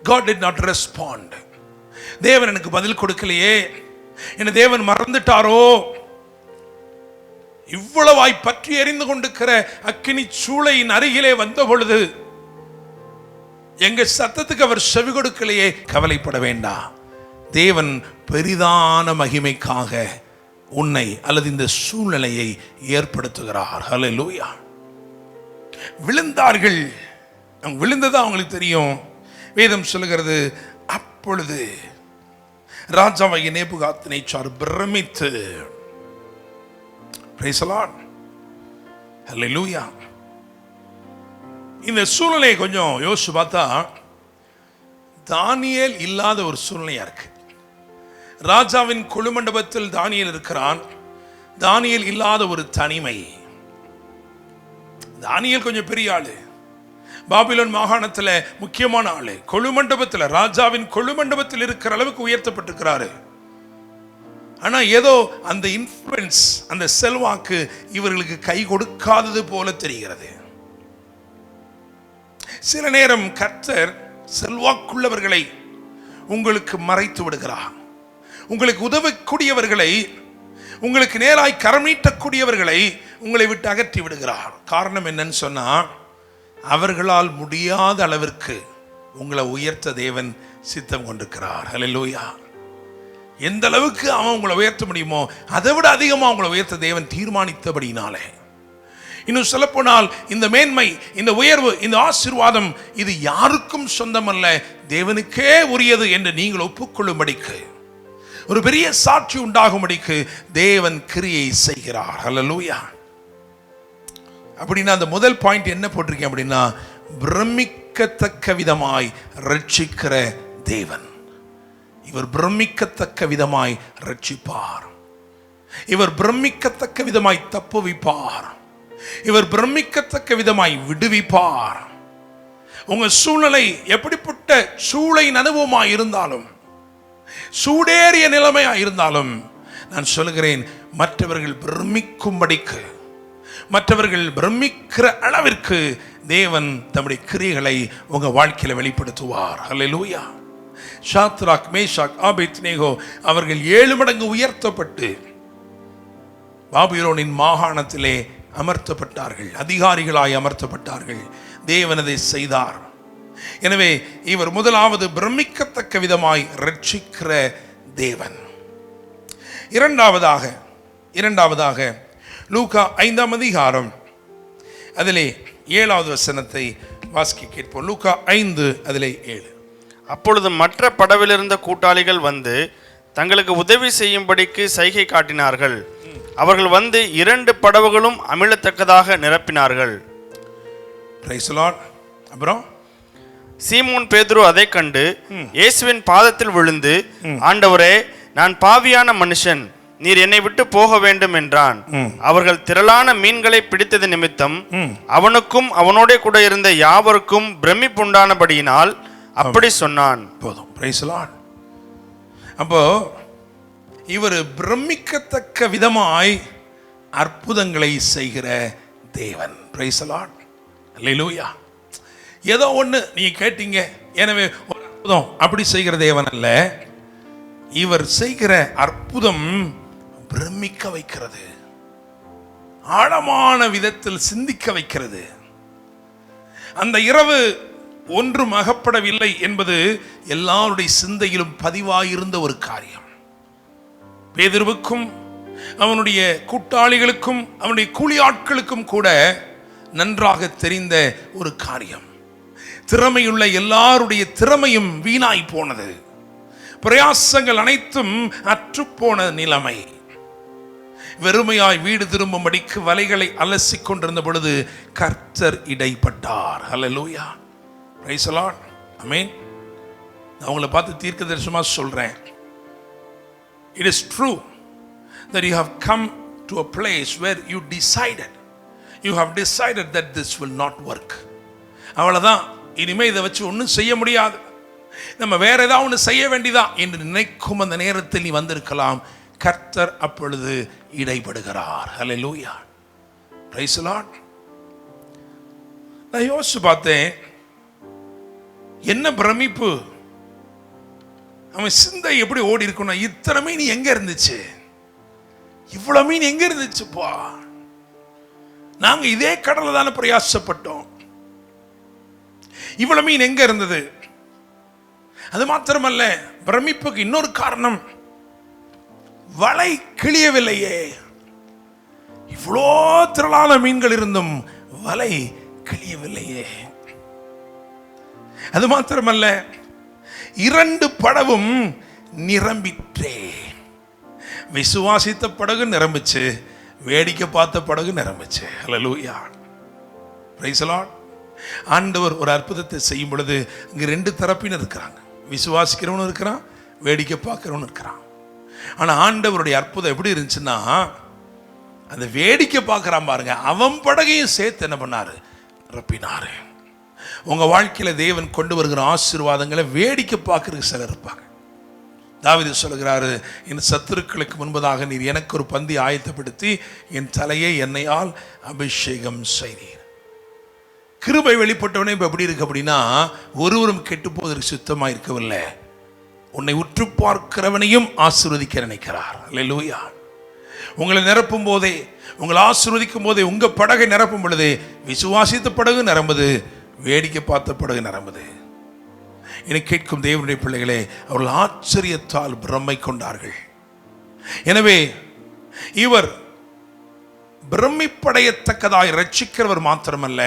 God did not respond. தேவன் எனக்கு பதில் கொடுக்கலையே, என்ன தேவன் மறந்துட்டாரோ? இவ்வளவாய் பற்றி எரிந்து கொண்டிருக்கிற அக்கினி சூளையின் அருகிலே வந்த பொழுது எங்க சத்தத்துக்கு அவர் செவி கொடுக்கலையே. கவலைப்பட வேண்டாம், தேவன் பெரிதான மகிமைக்காக உன்னை அல்லது இந்த சூழ்நிலையை ஏற்படுத்துகிறார். ஹல்லேலூயா. விழுந்தார்கள், விழுந்ததா அவங்களுக்கு தெரியும். வேதம் சொல்லுகிறது, அப்பொழுது ராஜாவாகிய நேபுகாத்நேச்சார் பிரமித்து. Praise the Lord. Hallelujah. இந்த சூழ்நிலையை கொஞ்சம் யோசிச்சு பார்த்தா தானியேல் இல்லாத ஒரு சூழ்நிலையா இருக்கு. ராஜாவின் கொலுமண்டபத்தில் தானியேல் இருக்கிறான். தானியேல் இல்லாத ஒரு தனிமை. தானியேல் கொஞ்சம் பெரிய ஆளு, பாபிலோன் மாகாணத்தில் முக்கியமான ஆளு, கொலுமண்டபத்தில் ராஜாவின் கொலுமண்டபத்தில் இருக்கிற அளவுக்கு உயர்த்தப்பட்டிருக்கிறாரு. ஆனா ஏதோ அந்த இன்ஃப்ளூயன்ஸ், அந்த செல்வாக்கு இவர்களுக்கு கை கொடுக்காதது போல தெரிகிறது. சில நேரம் கர்த்தர் செல்வாக்குள்ளவர்களை உங்களுக்கு மறைத்து விடுகிறார். உங்களுக்கு உதவக்கூடியவர்களை, உங்களுக்கு நேராய் கரம் நீட்டக்கூடியவர்களை உங்களை விட்டு அகற்றி விடுகிறார். காரணம் என்னன்னு சொன்னா, அவர்களால் முடியாத அளவிற்கு உங்களை உயர்த்த தேவன் சித்தம் கொண்டிருக்கிறார். ஹல்லேலூயா. எந்த அளவுக்கு அவன் உங்களை உயர்த்த முடியுமோ அதை விட அதிகமாக உங்களை உயர்த்த தேவன் தீர்மானித்தபடினாலே. இன்னும் சொல்ல போனால் இந்த மேன்மை, இந்த உயர்வு, இந்த ஆசீர்வாதம் இது யாருக்கும் சொந்தமல்ல, தேவனுக்கே உரியது என்று நீங்கள் ஒப்புக்கொள்ளும்படிக்கு, ஒரு பெரிய சாட்சி உண்டாகும்படிக்கு தேவன் கிரியை செய்கிறார். ஹல்லேலூயா. அப்படின்னா அந்த முதல் பாயிண்ட் என்ன போட்டிருக்கேன் அப்படின்னா, பிரமிக்கத்தக்க விதமாய் ரட்சிக்கிற தேவன். இவர் பிரமிக்கத்தக்க விதமாய் ரட்சிப்பார். இவர் பிரமிக்கத்தக்க விதமாய் தப்புவிப்பார். இவர் பிரமிக்கத்தக்க விதமாய் விடுவிப்பார். உங்க சூழ்நிலை எப்படிப்பட்ட சூளையின் அனுபவமாய் இருந்தாலும், சூடேறிய நிலைமையாய் இருந்தாலும், நான் சொல்லுகிறேன், மற்றவர்கள் பிரமிக்கும்படிக்கு, மற்றவர்கள் பிரமிக்கிற அளவிற்கு தேவன் தம்முடைய கிரியைகளை உங்க வாழ்க்கையில வெளிப்படுத்துவார். ஹல்லேலூயா. ஷாத்ராக், மேஷாக், ஆபேத்நேகோ அவர்கள் 7 மடங்கு உயர்த்தப்பட்டு பாபிலோனின் மாகாணத்திலே அமர்த்தப்பட்டார்கள், அதிகாரிகளாய் அமர்த்தப்பட்டார்கள். தேவன் அதை செய்தார். எனவே இவர் முதலாவது பிரமிக்கத்தக்க விதமாய் ரட்சிக்கிற தேவன். இரண்டாவதாக லூக்கா 5ஆம் அதிகாரம் அதிலே 7வது வசனத்தை வாசிக்க கேட்போம். லூக்கா 5 அதிலே 7. அப்பொழுது மற்ற படவிலிருந்த கூட்டாளிகள் வந்து தங்களுக்கு உதவி செய்யும்படிக்கு சைகை காட்டினார்கள். அவர்கள் வந்து 2 படவுகளும் அமிழத்தக்கதாக நிரப்பினார்கள். Price the Lord. அப்புறம் சீமோன் பேதுரு அதை கண்டு இயேசுவின் பாதத்தில் விழுந்து, ஆண்டவரே, நான் பாவியான மனுஷன், நீர் என்னை விட்டு போக வேண்டும் என்றான். அவர்கள் திரளான மீன்களை பிடித்தது நிமித்தம் அவனுக்கும் அவனோட கூட இருந்த யாவருக்கும் பிரமிப்புண்டானபடியினால் அப்படி சொன்னான். போதும். Praise the lord. அப்போ இவர் பிரமிக்கத்தக்க விதமாய் அற்புதங்களை செய்கிற தேவன். Praise the lord. அல்லேலூயா. ஏதோ ஒன்று நீங்க கேட்டீங்க, எனவே ஒரு அற்புதம் அப்படி செய்கிற தேவன் அல்ல. இவர் செய்கிற அற்புதம் பிரமிக்க வைக்கிறது, ஆழமான விதத்தில் சிந்திக்க வைக்கிறது. அந்த இரவு ஒன்றும் அகப்படவில்லை என்பது எல்லாருடைய சிந்தையிலும் பதிவாயிருந்த ஒரு காரியம். பேதுருவுக்கும் அவனுடைய கூட்டாளிகளுக்கும் அவனுடைய கூலி ஆட்களுக்கும் கூட நன்றாக தெரிந்த ஒரு காரியம். திறமையுள்ள எல்லாருடைய திறமையும் வீணாய் போனது. பிரயாசங்கள் அனைத்தும் அற்றுப்போன நிலைமை. வெறுமையாய் வீடு திரும்பும்படிக்கு வலைகளை அலசி கொண்டிருந்த பொழுது கர்த்தர் இடைப்பட்டார். ஹல்லேலூயா. Praise the lord. ஆமென். நான் உங்களை பார்த்து தீர்க்கதரிசனமா சொல்றேன். It is true that you have come to a place where you have decided that this will not work. அவ்வளவுதான், இனிமே இதை வச்சு ஒன்றும் செய்ய முடியாது, நம்ம வேற ஏதாவது ஒன்று செய்ய வேண்டியதா என்று நினைக்கும் அந்த நேரத்தில் நீ வந்திருக்கலாம். கர்த்தர் அப்பொழுது இடைப்படுகிறார். ஹல்லேலூயா. Praise the Lord. நான் யோசிச்சு பார்த்தேன், என்ன பிரமிப்பு அவன் சிந்தை எப்படி ஓடி இருக்கணும், இத்தனை மீன் எங்க இருந்துச்சு, இவ்வளவு மீன் எங்க இருந்துச்சுப்பா, நாங்க இதே கடல்ல தானே பிரயாசப்பட்டோம், இவ்வளவு மீன் எங்க இருந்தது. அது மாத்திரமல்ல, பிரமிப்புக்கு இன்னொரு காரணம், வலை கிழியவில்லையே. இவ்வளோ திரளான மீன்கள் இருந்தும் வலை கிழியவில்லையே. அது மாத்திரமல்ல, 2 படவும் நிரம்பிற்றே. விசுவாசித்த படகு நிரம்பிச்சு, வேடிக்கை பார்த்த படகு நிரம்பிச்சு. ஹல்லேலூயா, பிரைஸ் தி லார்ட். ஆண்டவர் ஒரு அற்புதத்தை செய்யும் பொழுது இங்க 2 தரப்பினர் இருக்கிறாங்க. விசுவாசிக்கிறவனும் இருக்கிறான், வேடிக்கை பார்க்கிறவனும் இருக்கிறான். ஆனா ஆண்டவருடைய அற்புதம் எப்படி இருந்துச்சுன்னா, அந்த வேடிக்கை பார்க்கறான் பாருங்க, அவன் படகையும் சேர்த்து என்ன பண்ணாரு, நிரப்பினாரு. உங்க வாழ்க்கையில தேவன் கொண்டு வருகிற ஆசீர்வாதங்களை வேடிக்கை பார்க்கறதுக்கு சிலர் இருப்பாங்க. தாவீது சொல்கிறாரு, என் சத்துருக்களுக்கு முன்பதாக நீர் எனக்கு ஒரு பந்தி ஆயத்தப்படுத்தி என் தலையை எண்ணெயால் அபிஷேகம் செய்தீர். கிருபை வெளிப்பட்டவனே இப்ப எப்படி இருக்கு அப்படின்னா, ஒருவரும் கெட்டு போவதற்கு சுத்தமாக இருக்கவில்லை, உன்னை உற்று பார்க்கிறவனையும் ஆசீர்வதிக்க நினைக்கிறார். அல்லேலூயா. உங்களை நிரப்பும் போதே, உங்களை ஆசீர்வதிக்கும் போதே, உங்க படகை நிரப்பும் பொழுதே விசுவாசித்த படகு நிரம்புது, வேடிக்கை பார்த்த படகு நிரம்புது. என கேட்கும் தேவனுடைய பிள்ளைகளே, அவர்கள் ஆச்சரியத்தால் பிரமை கொண்டார்கள். எனவே இவர் பிரமிப்படையத்தக்கதாய் ரட்சிக்கிறவர் மாத்திரமல்ல,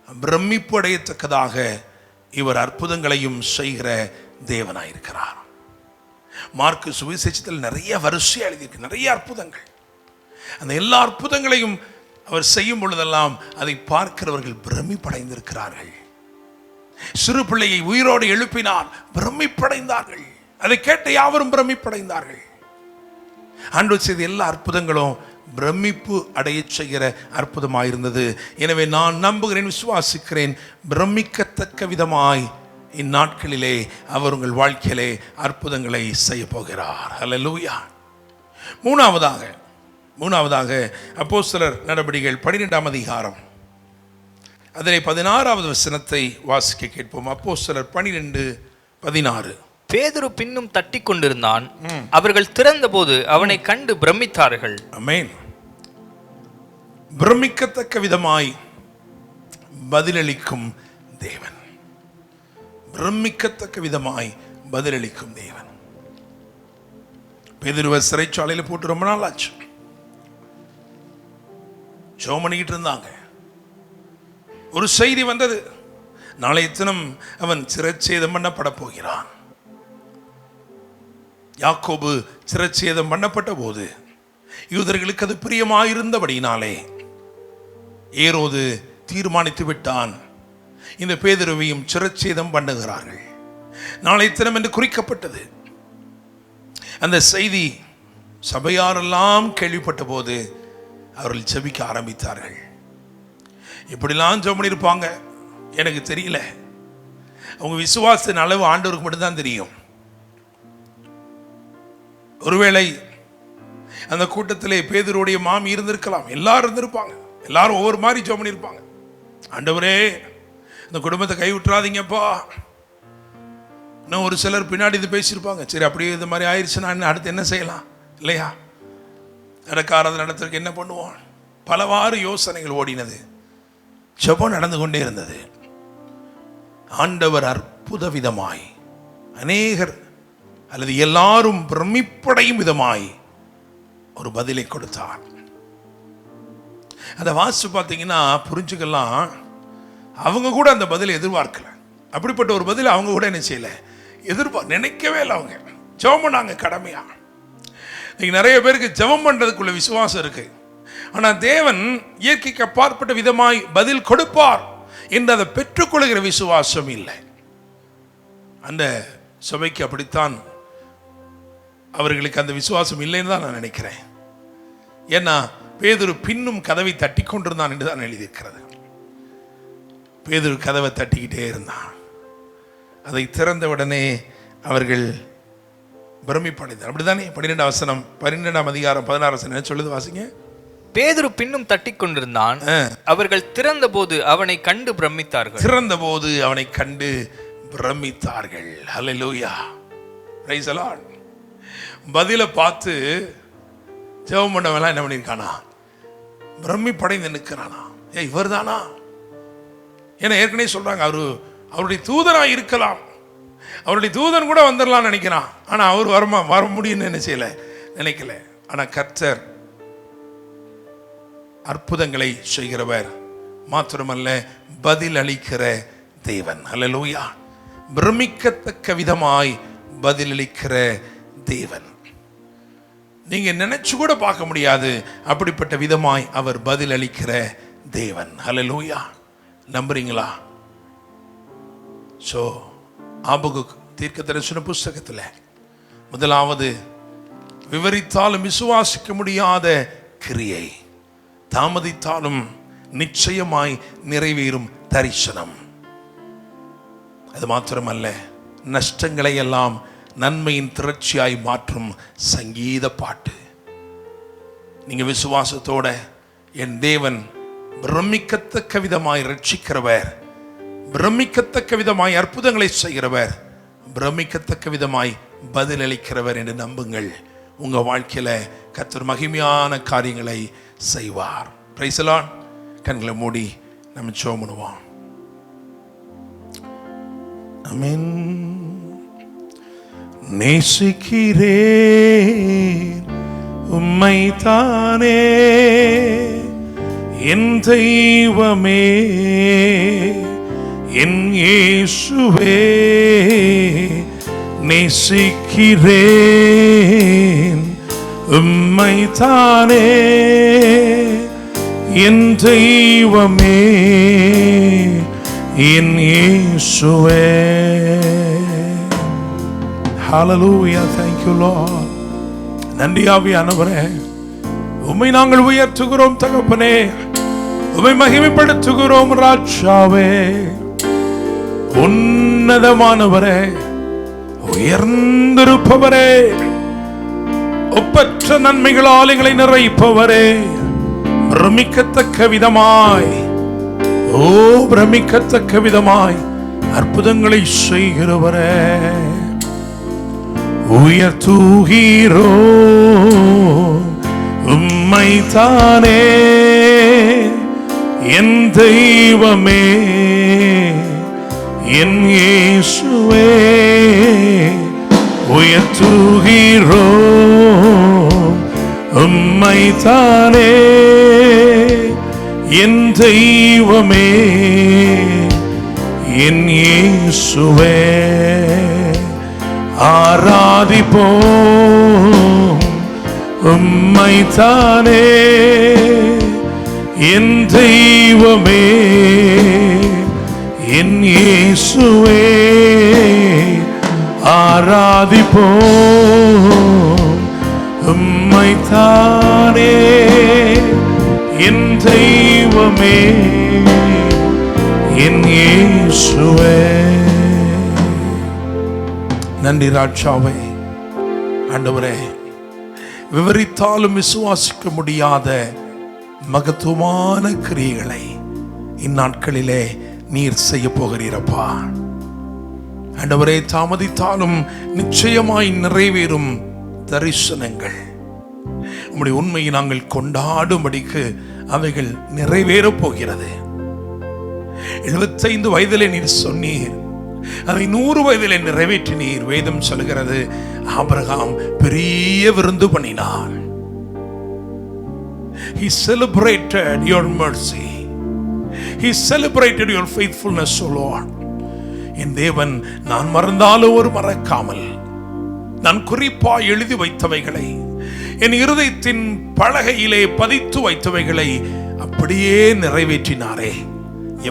பிரமிப்படையத்தக்கதாக இவர் அற்புதங்களையும் செய்கிற தேவனாயிருக்கிறார். மார்க்கு சுவிசேஷத்தில் நிறைய வரிசையா எழுதியிருக்கு, நிறைய அற்புதங்கள். அந்த எல்லா அற்புதங்களையும் அவர் செய்யும் பொழுதெல்லாம் அதை பார்க்கிறவர்கள் பிரமிப்படைந்திருக்கிறார்கள். சிறு பிள்ளையை உயிரோடு எழுப்பினார், பிரமிப்படைந்தார்கள். அதை கேட்ட யாவரும் பிரமிப்படைந்தார்கள். ஆண்டவர் செய்த எல்லா அற்புதங்களும் பிரமிப்பு அடைய செய்கிற அற்புதமாயிருந்தது. எனவே நான் நம்புகிறேன், விசுவாசிக்கிறேன், பிரமிக்கத்தக்க விதமாய் இந்நாட்களிலே அவர் உங்கள் வாழ்க்கையிலே அற்புதங்களை செய்ய போகிறார். அல்லேலூயா. மூணாவதாக அப்போஸ்தலர் நடபடிகள் 12ஆம் அதிகாரம் அதிலே 16வது வசனத்தை வாசிக்க கேட்போம். அப்போஸ்தலர் 12:16. பேதுரு பின்னும் தட்டி கொண்டிருந்தான், அவர்கள் திறந்தபோது அவனை கண்டு பிரமித்தார்கள். ஆமென். பிரமிக்கத்தக்க விதமாய் பதிலளிக்கும் தேவன், பிரமிக்கத்தக்க விதமாய் பதிலளிக்கும் தேவன். பேதுருவை சிறைச்சாலையில் போட்டு ரொம்ப நாள் ஆச்சு. ஜெபம் பண்ணிக்கிட்டு இருந்தாங்க. ஒரு செய்தி வந்தது, நாளைய தினம் அவன் சிரச்சேதம் பண்ணப்பட போகிறான். யாக்கோபு சிரச்சேதம் பண்ணப்பட்ட போது யூதர்களுக்கு அது பிரியமாயிருந்தபடினாலே ஏரோது தீர்மானித்து விட்டான், இந்த பேதுருவையும் சிரச்சேதம் பண்ணுகிறார்கள். நாளைய தினம் என்று குறிக்கப்பட்டது. அந்த செய்தி சபையாரெல்லாம் கேள்விப்பட்ட போது அவர்கள் ஜெபிக்க ஆரம்பித்தார்கள். இப்படிலாம் ஜெபம் பண்ணியிருப்பாங்க எனக்கு தெரியல. அவங்க விசுவாசத்தின் அளவு ஆண்டவருக்கு மட்டும்தான் தெரியும். ஒருவேளை அந்த கூட்டத்திலே பேதுருடைய மாமி இருந்திருக்கலாம், எல்லாரும் இருந்திருப்பாங்க. எல்லாரும் ஒவ்வொரு மாதிரி ஜெபம் பண்ணியிருப்பாங்க. ஆண்டவரே, இந்த குடும்பத்தை கைவிட்டுறாதீங்கப்பா. இன்னும் ஒரு சிலர் பின்னாடி இது பேசியிருப்பாங்க, சரி அப்படியே இந்த மாதிரி ஆயிடுச்சுன்னா அடுத்து என்ன செய்யலாம் இல்லையா, நடக்காரது நடத்துறதுக்கு என்ன பண்ணுவோம், பலவாறு யோசனைகள் ஓடினது. ஜெபம் நடந்து கொண்டே இருந்தது. ஆண்டவர் அற்புத விதமாய் அநேகர் அல்லது எல்லாரும் பிரமிப்படையும் விதமாய் ஒரு பதிலை கொடுத்தார். அந்த வாசிச்சு பார்த்தீங்கன்னா புரிஞ்சுக்கலாம், அவங்க கூட அந்த பதிலை எதிர்பார்க்கல. அப்படிப்பட்ட ஒரு பதில் அவங்க கூட என்ன செய்யல, நினைக்கவே இல்லை. அவங்க ஜெபம் பண்ணாங்க கடமையா. இன்னைக்கு நிறைய பேருக்கு ஜெபம் பண்றதுக்குள்ள விசுவாசம் இருக்கு, ஆனா தேவன் இயற்கைக்கு அப்பாற்பட்ட விதமாய் பதில் கொடுப்பார் என்று அதை பெற்றுக்கொள்கிற விசுவாசம் இல்லை. அந்த சபைக்கு அப்படித்தான் அவர்களுக்கு அந்த விசுவாசம் இல்லைன்னு தான் நான் நினைக்கிறேன். ஏன்னா பேதுரு பின்னும் கதவை தட்டி கொண்டிருந்தான் என்று தான் எழுதியிருக்கிறது. பேதுரு கதவை தட்டிக்கிட்டே இருந்தான். அதை திறந்த உடனே அவர்கள் பிரமிப்படைந்தார். அப்படித்தானே? 12ஆம் அதிகாரம் 16 வசனம் என்ன சொல்லுது, வாசிங்க. பேதுரு பின்னும் தட்டி கொண்டிருந்தான், அவர்கள் திறந்தபோது அவனை கண்டு பிரமித்தார்கள். திறந்தபோது அவனை கண்டு பிரமித்தார்கள். ஹல்லேலூயா. Praise the Lord. பதில பார்த்து ஜெபம் பண்ணவெல்லாம் என்ன பண்ணியிருக்கானா? பிரமிப்படைந்து நிற்கிறானா? இவர் தானா? ஏன்னா ஏற்கனவே சொல்றாங்க அவருடைய தூதனா இருக்கலாம், அவருடைய தூதன் கூட வந்துடலாம்னு நினைக்கிறான். ஆனா அவர் வர முடியும்னு என்ன செய்யல, நினைக்கல. ஆனா கர்த்தர் அற்புதங்களை செய்கிறவர் மாத்திரமல்ல, பதில் அளிக்கிற தேவன். அல்லேலூயா. பிரமிக்கத்தக்க விதமாய் பதிலளிக்கிற தேவன். நீங்க நினைச்சு கூட பார்க்க முடியாது அப்படிப்பட்ட விதமாய் அவர் பதில் அளிக்கிற தேவன். அல்லேலூயா. நம்புறீங்களா? சோ ஆபகுக் தீர்க்கதரிசன புஸ்தகத்துல முதலாவது விவரித்தாலும் விசுவாசிக்க முடியாத கிரியை, தாமதித்தாலும் நிச்சயமாய் நிறைவேறும் தரிசனம். அது மாத்திரமல்ல, நஷ்டங்களை எல்லாம் நன்மையின் திரட்சியாய் மாற்றும் சங்கீத பாட்டு. நீங்க விசுவாசத்தோட என் தேவன் பிரமிக்கத்தக்க விதமாய் ரட்சிக்கிறவர், பிரமிக்கத்தக்க விதமாய் அற்புதங்களை செய்கிறவர், பிரமிக்கத்தக்க விதமாய் பதிலளிக்கிறவர் என்று நம்புங்கள். உங்க வாழ்க்கையில கர்த்தர் மகிமையான காரியங்களை செய்வார். Price the Lord. கண்களை மூடி நம்ம ஜெபம் பண்ணுவோம். ஆமென். நேசிக்கிறேன் உம்மை தானே என் தெய்வமே, என் இயேசுவே. நேசிக்கிறேன் உம்மை தானே என் தெய்வமே, என் இயேசுவே. Hallelujah. Thank you Lord. நன்றி ஆவியானவரே, உம்மை நாங்கள் உயர்த்துகிறோம் தகப்பனே, உம்மை மகிமைப்படுத்துகிறோம் ராஜாவே. உன்னதமானவரே, உயர்ந்திருப்பவரே, ஒப்பற்ற நன்மைகளால் எங்களை நிறைப்பவரே, பிரமிக்கத்தக்க விதமாய், ஓ பிரமிக்கத்தக்க விதமாய் அற்புதங்களை செய்கிறவரே, உயர்த்துகிறோம் உம்மை தானே என் தெய்வமே, என் இயேசுவே. உயர்த்துகிறோம் உம்மை தானே என் தெய்வமே, என் இயேசுவே. ஆராதிப்போம் உம்மை தானே என் தெய்வமே, என் இயேசுவே. ஆராதிப்போம் உம்மை தானே என் தெய்வமே, என் இயேசுவே. நன்றி ராஜாவே. ஆண்டவரே, விவரித்தாலும் விசுவாசிக்க முடியாத மகத்துவமான கிரியைகளை இந்நாட்களிலே நீர் செய்ய போகிறீரப்பா. ஆண்டவரே, தாமதித்தாலும் நிச்சயமாய் நிறைவேறும் தரிசனங்கள், உம்முடைய உண்மையை நாங்கள் கொண்டாடும்படிக்கு அவைகள் நிறைவேறப் போகிறது. 75 வயதிலே நீர் சொன்னீர், அதை 100 வயதிலே நிறைவேற்றினீர். வேதம் சொல்கிறது, ஆபிரகாம் பெரிய விருந்து பண்ணினார். He celebrated your mercy. He celebrated your faithfulness, O Lord. என் தேவன், நான் மறந்தாலும் ஒரு மறக்காமல், நான் குறிப்பாய் எழுதி வைத்தவைகளை, என் இருதயத்தின் பலகையிலே பதித்து வைத்தவைகளை அப்படியே நிறைவேற்றினாரே.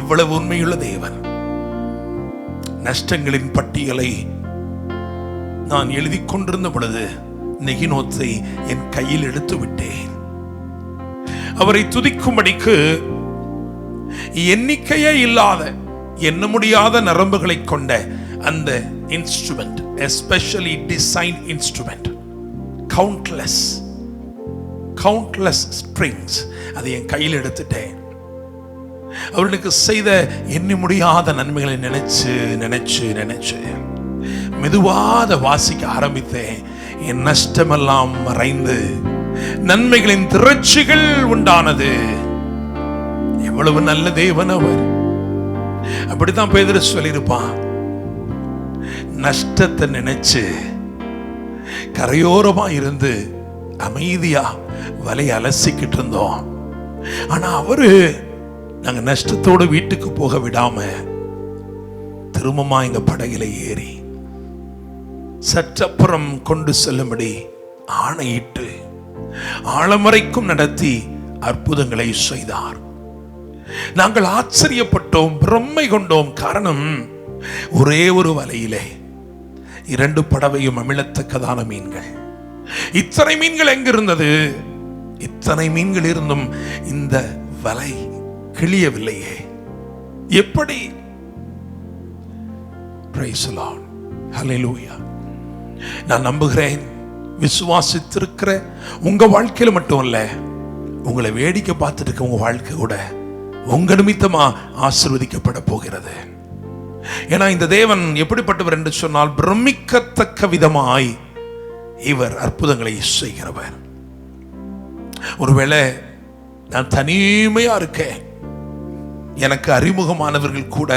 எவ்வளவு உண்மையுள்ள தேவன். நஷ்டங்களின் பட்டியலை நான் எழுதி கொண்டிருந்த பொழுது நெகினோத்தை என் கையில் எடுத்து விட்டேன். அவரை துதிக்கும்படிக்கு எண்ணிக்கையே இல்லாத, எண்ண முடியாத நரம்புகளை கொண்ட அந்த instrument, especially design instrument, countless strings, அதை என் கையில் எடுத்துட்டேன். அவர்களுக்கு செய்த எண்ணி முடியாத நன்மைகளை நினைச்சு நினைச்சு நினைச்சு மெதுவாத வாசிக்க ஆரம்பித்தேன். என் நஷ்டமெல்லாம் மறைந்து நன்மைகளின் திரட்சிகள் உண்டானது. எவ்வளவு நல்ல தேவன் அவர். அப்படித்தான் பேதுரு சொல்லியிருப்பான். நஷ்டத்தை நினைச்சு கரையோரமா இருந்து அமைதியா வலை அலசிக்கிட்டு இருந்தோம். ஆனா அவரு நாங்க நஷ்டத்தோடு வீட்டுக்கு போக விடாம திரும்பமா எங்க படகில ஏறி சற்றப்புறம் கொண்டு செல்லும்படி ஆணையிட்டு ஆழமறைக்கும் நடத்தி அற்புதங்களை செய்தார். நாங்கள் ஆச்சரியப்பட்டோம், பிரம்மை கொண்டோம். காரணம், ஒரே ஒரு வலையிலே 2 படவையும் அமிழத்தக்கதான மீன்கள். இத்தனை மீன்கள் எங்கிருந்தது? இத்தனை மீன்கள் இருந்தும் இந்த வலை கிளியவில்லையே, எப்படி? Praise the Lord. Hallelujah. நான் நம்புகிறேன், விசுவாசித்திருக்கிற உங்க வாழ்க்கையில மட்டும் இல்ல, உங்களை வேடிக்கை பார்த்துட்டு இருக்க உங்க வாழ்க்கை கூட உங்க நிமித்தமா ஆசீர்வதிக்கப்பட போகிறது. ஏன்னா இந்த தேவன் எப்படிப்பட்டவர் என்று சொன்னால், பிரமிக்கத்தக்க விதமாய் இவர் அற்புதங்களை செய்கிறவர். ஒருவேளை நான் தனிமையா இருக்கேன், எனக்கு அறிமுகமானவர்கள் கூட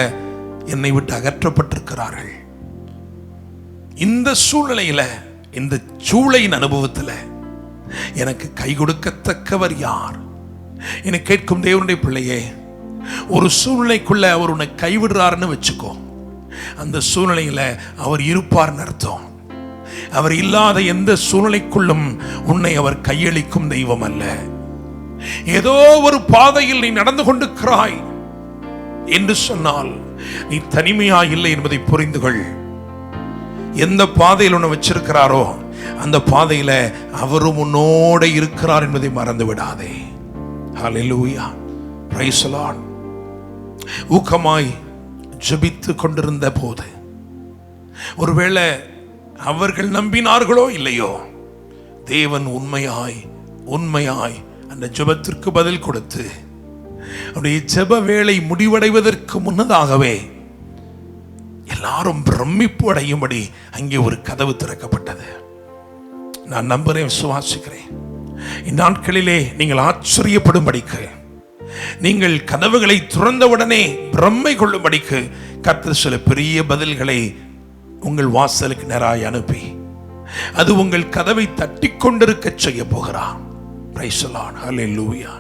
என்னை விட்டு அகற்றப்பட்டிருக்கிறார்கள். இந்த சூழ்நிலையில, இந்த சூளையின் அனுபவத்தில் எனக்கு கை கொடுக்கத்தக்கவர் யார்? என்னை கேட்கும் தேவனுடைய பிள்ளையே, ஒரு சூழ்நிலைக்குள்ள அவர் உன்னை கைவிடுறாருன்னு வச்சுக்கோ. அந்த சூழ்நிலையில அவர் இருப்பார்னு அர்த்தம். அவர் இல்லாத எந்த சூழ்நிலைக்குள்ளும் உன்னை அவர் கையளிக்கும் தெய்வம் அல்ல. ஏதோ ஒரு பாதையில் நீ நடந்து கொண்டிருக்கிறாய் என்று சொன்னால் நீ தனிமையா இல்லை என்பதை புரிந்து கொள். எந்த பாதையில் உன்னை வச்சிருக்கிறாரோ அந்த பாதையில அவரும் உன்னோட இருக்கிறார் என்பதை மறந்து விடாதே. ஹல்லேலூயா, பிரைஸ் தி லார்ட். ஊக்கமாய் ஜெபித்து கொண்டிருந்த போது, ஒருவேளை அவர்கள் நம்பினார்களோ இல்லையோ, தேவன் உண்மையாய் அந்த ஜெபத்திற்கு பதில் கொடுத்து அவருடைய ஜெப வேளை முடிவடைவதற்கு முன்னதாகவே எல்லாரும் பிரமிப்பு அடையும்படி அங்கே ஒரு கதவு திறக்கப்பட்டது. நான் நம்புறேன், விசுவாசிக்கிறேன். இந்நாட்களிலே நீங்கள் ஆச்சரியப்படும்படிக்கு, நீங்கள் கதவுகளை துறந்தவுடனே பிரம்மை கொள்ளும்படிக்கு கர்த்தர் சில பெரிய பதில்களை உங்கள் வாசலுக்கு நேராய் அனுப்பி அது உங்கள் கதவை தட்டி கொண்டிருக்க செய்ய போகிறார். Praise the Lord. Hallelujah.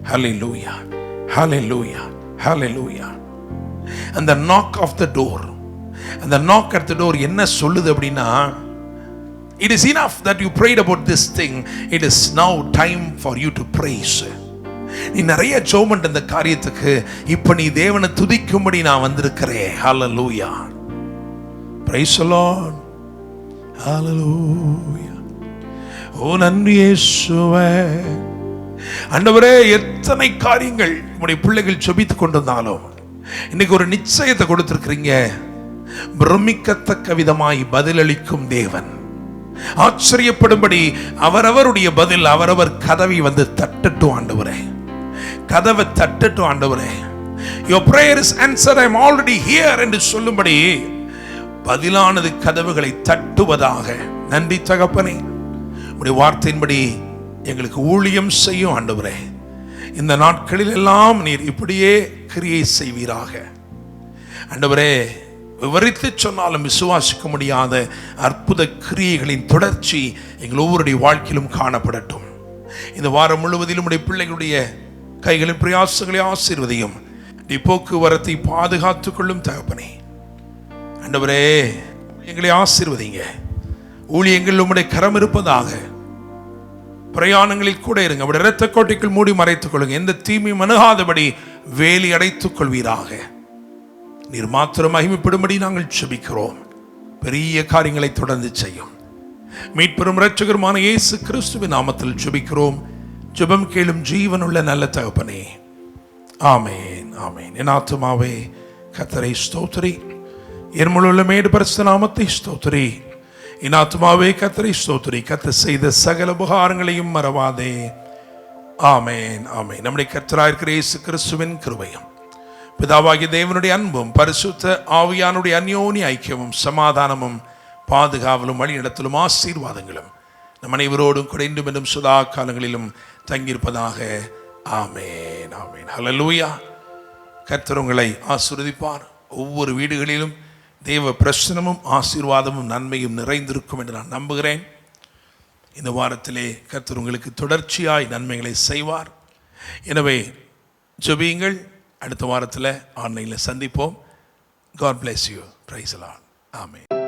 Hallelujah. Hallelujah. Hallelujah. And the knock of the door, and the knock at the door என்ன சொல்லுது அப்படின்னா, it is enough that you prayed about this thing, it is now time for you to praise. நீ நிறைய ஜெபம் இந்த காரியத்துக்கு, இப்ப நீ தேவனை துதிக்கும்படி நான் வந்திருக்கிறேன். Hallelujah. Praise the Lord. Hallelujah. ஓ நன்றி இயேசுவே. ஆண்டவரே, எத்தனை காரியங்கள் உம்முடைய பிள்ளைகள் ஜெபித்துக் கொண்டிருந்தாலும் இன்னைக்கு ஒரு நிச்சயத்தை கொடுத்திருக்கிறீங்க. பிரமிக்கத்தக்க விதமாய் பதிலளிக்கும் தேவன். ஆச்சரியப்படும்படி அவரவருடைய பதில் அவரவர் கதவை வந்து தட்டட்டும் ஆண்டவரே. கதவை தட்டட்டும் ஆண்டவரே. Your prayer is answered, I am already here என்று சொல்லும்படி பதிலானது கதவுகளை தட்டுவதாக. நன்றி தகப்பனே, உடைய வார்த்தையின்படி எங்களுக்கு ஊழியம் செய்யும் ஆண்டவரே. இந்த நாட்களில் எல்லாம் நீர் இப்படியே கிரியை செய்வீராக ஆண்டவரே. விவரித்து சொன்னாலும் விசுவாசிக்க முடியாத அற்புத கிரியைகளின் தொடர்ச்சி எங்கள் ஒவ்வொருடைய வாழ்க்கையிலும் காணப்படட்டும். இந்த வாரம் முழுவதிலும் உடைய பிள்ளைகளுடைய கைகளின் பிரயாசங்களை ஆசீர்வதியும். போக்குவரத்தை பாதுகாத்துக் கொள்ளும் தகப்பனே. ஆண்டவரே, எங்களை ஆசீர்வதிங்க. ஊழியங்கள் உம்முடைய கரம் இருப்பதாக. பிரயாணங்களில் கூட இருங்க. அவருடைய இரத்த கோட்டைக்குள் மூடி மறைத்துக் கொள்ளுங்க. எந்த தீமையும் அணுகாதபடி வேலி அடைத்துக் கொள்வீராக. நீர் மாத்திரம் மகிமைப்படும்படி நாங்கள் ஜெபிக்கிறோம். பெரிய காரியங்களை தொடர்ந்து செய்யும். மீட்பெரும் இரட்சகருமான இயேசு கிறிஸ்துவின் நாமத்தில் ஜெபிக்கிறோம். ஜெபம் கேளும் ஜீவனுள்ள நல்ல தகப்பனே. ஆமென், ஆமென். என் ஆத்துமாவே கர்த்தரை ஸ்தோத்திரி, என் முழுள்ள மேடு பரிசுத்த நாமத்தை ஸ்தோத்திரி. என் ஆத்துமாவே கர்த்தரை ஸ்தோத்திரி, கர்த்தர் செய்த சகல உபகாரங்களையும் மறவாதே. ஆமென், ஆமென். நம்முடைய கர்த்தராய் இருக்கிற இயேசு கிறிஸ்துவின் கிருபையும் பிதாவாகிய தேவனுடைய அன்பும் பரிசுத்த ஆவியானுடைய அந்யோன்ய ஐக்கியமும் சமாதானமும் பாதுகாவலும் வழிநடத்தலும் ஆசீர்வாதங்களும் நம் அனைவரோடும் கூட இன்றும் என்றும் சதா காலங்களிலும் தங்கியிருப்பதாக. ஆமேன், ஆமேன். ஹல்லேலூயா. கர்த்தர் உங்களை ஆசீர்வதிப்பார். ஒவ்வொரு வீடுகளிலும் தேவ பிரசன்னமும் ஆசீர்வாதமும் நன்மையும் நிறைந்திருக்கும் என்று நான் நம்புகிறேன். இந்த வாரத்திலே கர்த்தர் உங்களுக்கு தொடர்ச்சியாய் நன்மைகளை செய்வார். எனவே ஜெபியுங்கள். அடுத்த வாரத்தில் ஆன்லைனில் சந்திப்போம். God bless you. Praise the Lord. Amen.